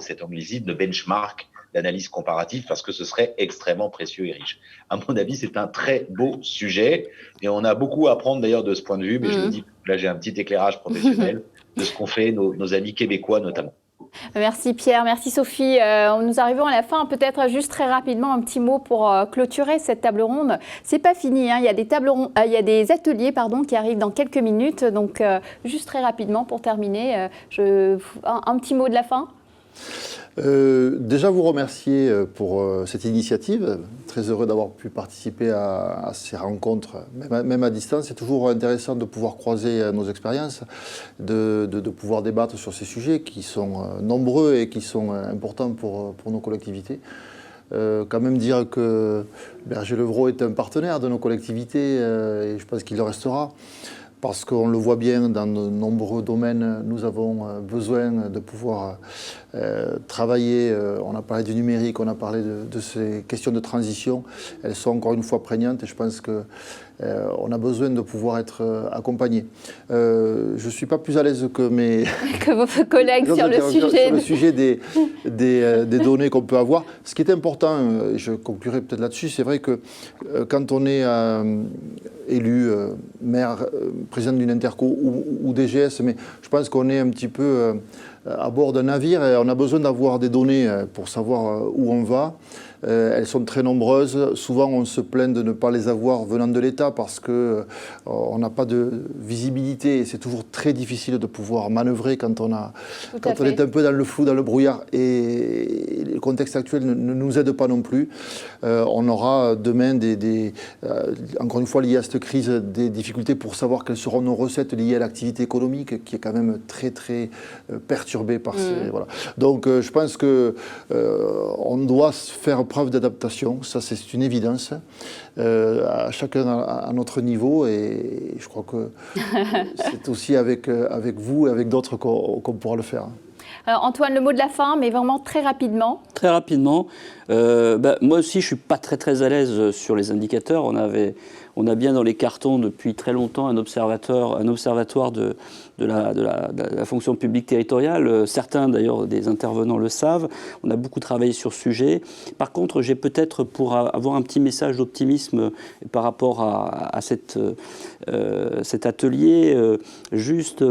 cet anglicisme, de benchmark, d'analyse comparative, parce que ce serait extrêmement précieux et riche. À mon avis, c'est un très beau sujet et on a beaucoup à apprendre d'ailleurs de ce point de vue, mais je me dis, là j'ai un petit éclairage professionnel de ce qu'ont fait nos amis québécois notamment. Merci Pierre, merci Sophie. Nous arrivons à la fin. Peut-être juste très rapidement un petit mot pour clôturer cette table ronde. C'est pas fini, hein. Il y a des ateliers qui arrivent dans quelques minutes. Donc juste très rapidement pour terminer, un petit mot de la fin. Déjà vous remercier pour cette initiative. Très heureux d'avoir pu participer à ces rencontres, même à distance. C'est toujours intéressant de pouvoir croiser nos expériences, de pouvoir débattre sur ces sujets qui sont nombreux et qui sont importants pour nos collectivités. Quand même dire que Berger-Levrault est un partenaire de nos collectivités et je pense qu'il le restera. Parce qu'on le voit bien dans de nombreux domaines, nous avons besoin de pouvoir travailler. On a parlé du numérique, on a parlé de ces questions de transition. Elles sont encore une fois prégnantes et je pense qu'il on a besoin de pouvoir être accompagné. Je ne suis pas plus à l'aise que mes que vos collègues sur le sujet des données qu'on peut avoir. Ce qui est important, et je conclurai peut-être là-dessus, c'est vrai que quand on est élu maire, président d'une interco ou DGS, mais je pense qu'on est un petit peu à bord d'un navire et on a besoin d'avoir des données pour savoir où on va. Elles sont très nombreuses. Souvent, on se plaint de ne pas les avoir venant de l'État parce qu'on n'a pas de visibilité et c'est toujours très difficile de pouvoir manœuvrer quand on est un peu dans le flou, dans le brouillard. Et le contexte actuel ne nous aide pas non plus. On aura demain, encore une fois lié à cette crise, des difficultés pour savoir quelles seront nos recettes liées à l'activité économique qui est quand même très très perturbée par ces... Voilà. Donc je pense qu'on doit faire preuve d'adaptation, ça c'est une évidence, à chacun à notre niveau et je crois que c'est aussi avec vous et avec d'autres qu'on pourra le faire. Alors Antoine, le mot de la fin, mais vraiment très rapidement. Très rapidement, moi aussi je ne suis pas très à l'aise sur les indicateurs. On a bien dans les cartons depuis très longtemps un observatoire de la fonction publique territoriale. Certains d'ailleurs des intervenants le savent. On a beaucoup travaillé sur ce sujet. Par contre, j'ai peut-être pour avoir un petit message d'optimisme par rapport à cet atelier, juste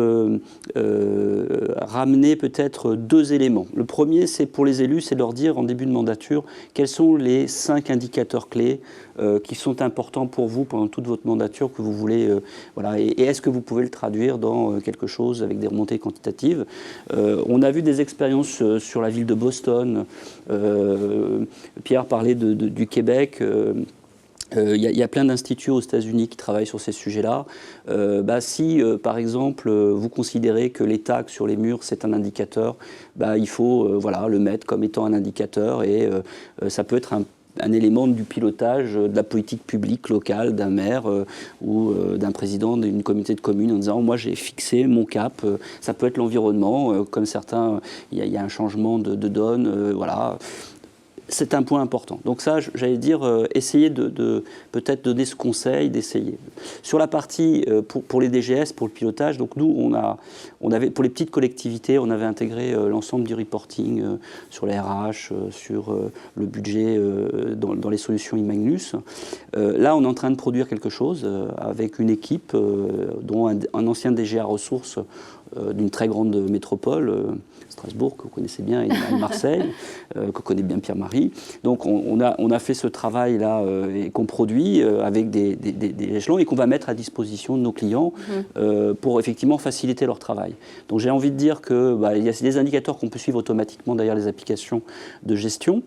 ramener peut-être 2 éléments. Le premier, c'est pour les élus, c'est leur dire en début de mandature quels sont les 5 indicateurs clés qui sont importants pour vous pendant toute votre mandature que vous voulez, voilà, et est-ce que vous pouvez le traduire dans quelque chose avec des remontées quantitatives. On a vu des expériences sur la ville de Boston. Pierre parlait du Québec. Il y a plein d'instituts aux États-Unis qui travaillent sur ces sujets-là. Si, par exemple, vous considérez que les tags sur les murs, c'est un indicateur, il faut le mettre comme étant un indicateur et ça peut être un élément du pilotage de la politique publique locale d'un maire ou d'un président d'une communauté de communes en disant « moi j'ai fixé mon cap ». Ça peut être l'environnement, comme certains, il y a un changement de donne, voilà. C'est un point important. Donc ça, j'allais dire, essayer de peut-être donner ce conseil, d'essayer. Sur la partie, pour les DGS, pour le pilotage, donc nous, on avait, pour les petites collectivités, on avait intégré l'ensemble du reporting sur les RH, sur le budget dans les solutions Imagnus. Là, on est en train de produire quelque chose avec une équipe dont un ancien DGA ressources d'une très grande métropole, Strasbourg, que vous connaissez bien, et Marseille, que connaît bien Pierre-Marie. Donc on a fait ce travail-là et qu'on produit avec des échelons et qu'on va mettre à disposition de nos clients pour effectivement faciliter leur travail. Donc j'ai envie de dire qu'il y a des indicateurs qu'on peut suivre automatiquement derrière les applications de gestion.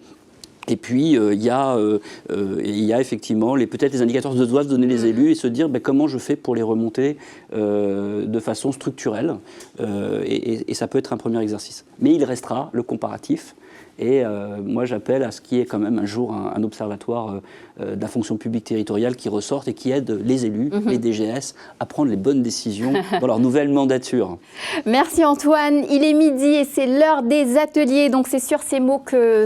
Et puis, il y a effectivement peut-être les indicateurs que doivent donner les élus et se dire comment je fais pour les remonter de façon structurelle. Et ça peut être un premier exercice. Mais il restera le comparatif. Et moi, j'appelle à ce qu'il y ait quand même un jour un observatoire de la fonction publique territoriale qui ressorte et qui aide les élus, les DGS, à prendre les bonnes décisions dans leur nouvelle mandature. Merci Antoine. Il est midi et c'est l'heure des ateliers. Donc c'est sur ces mots que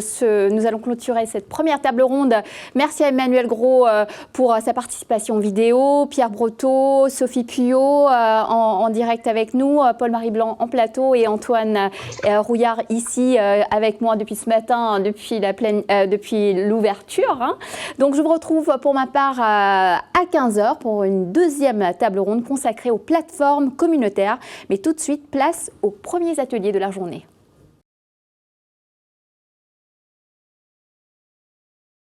nous allons clôturer cette première table ronde. Merci à Emmanuel Gros pour sa participation vidéo, Pierre Breteau, Sophie Puyot en direct avec nous, Paul-Marie Blanc en plateau et Antoine Rouillard ici avec moi depuis ce matin, depuis l'ouverture. Donc je vous retrouve pour ma part à 15h pour une deuxième table ronde consacrée aux plateformes communautaires. Mais tout de suite, place aux premiers ateliers de la journée.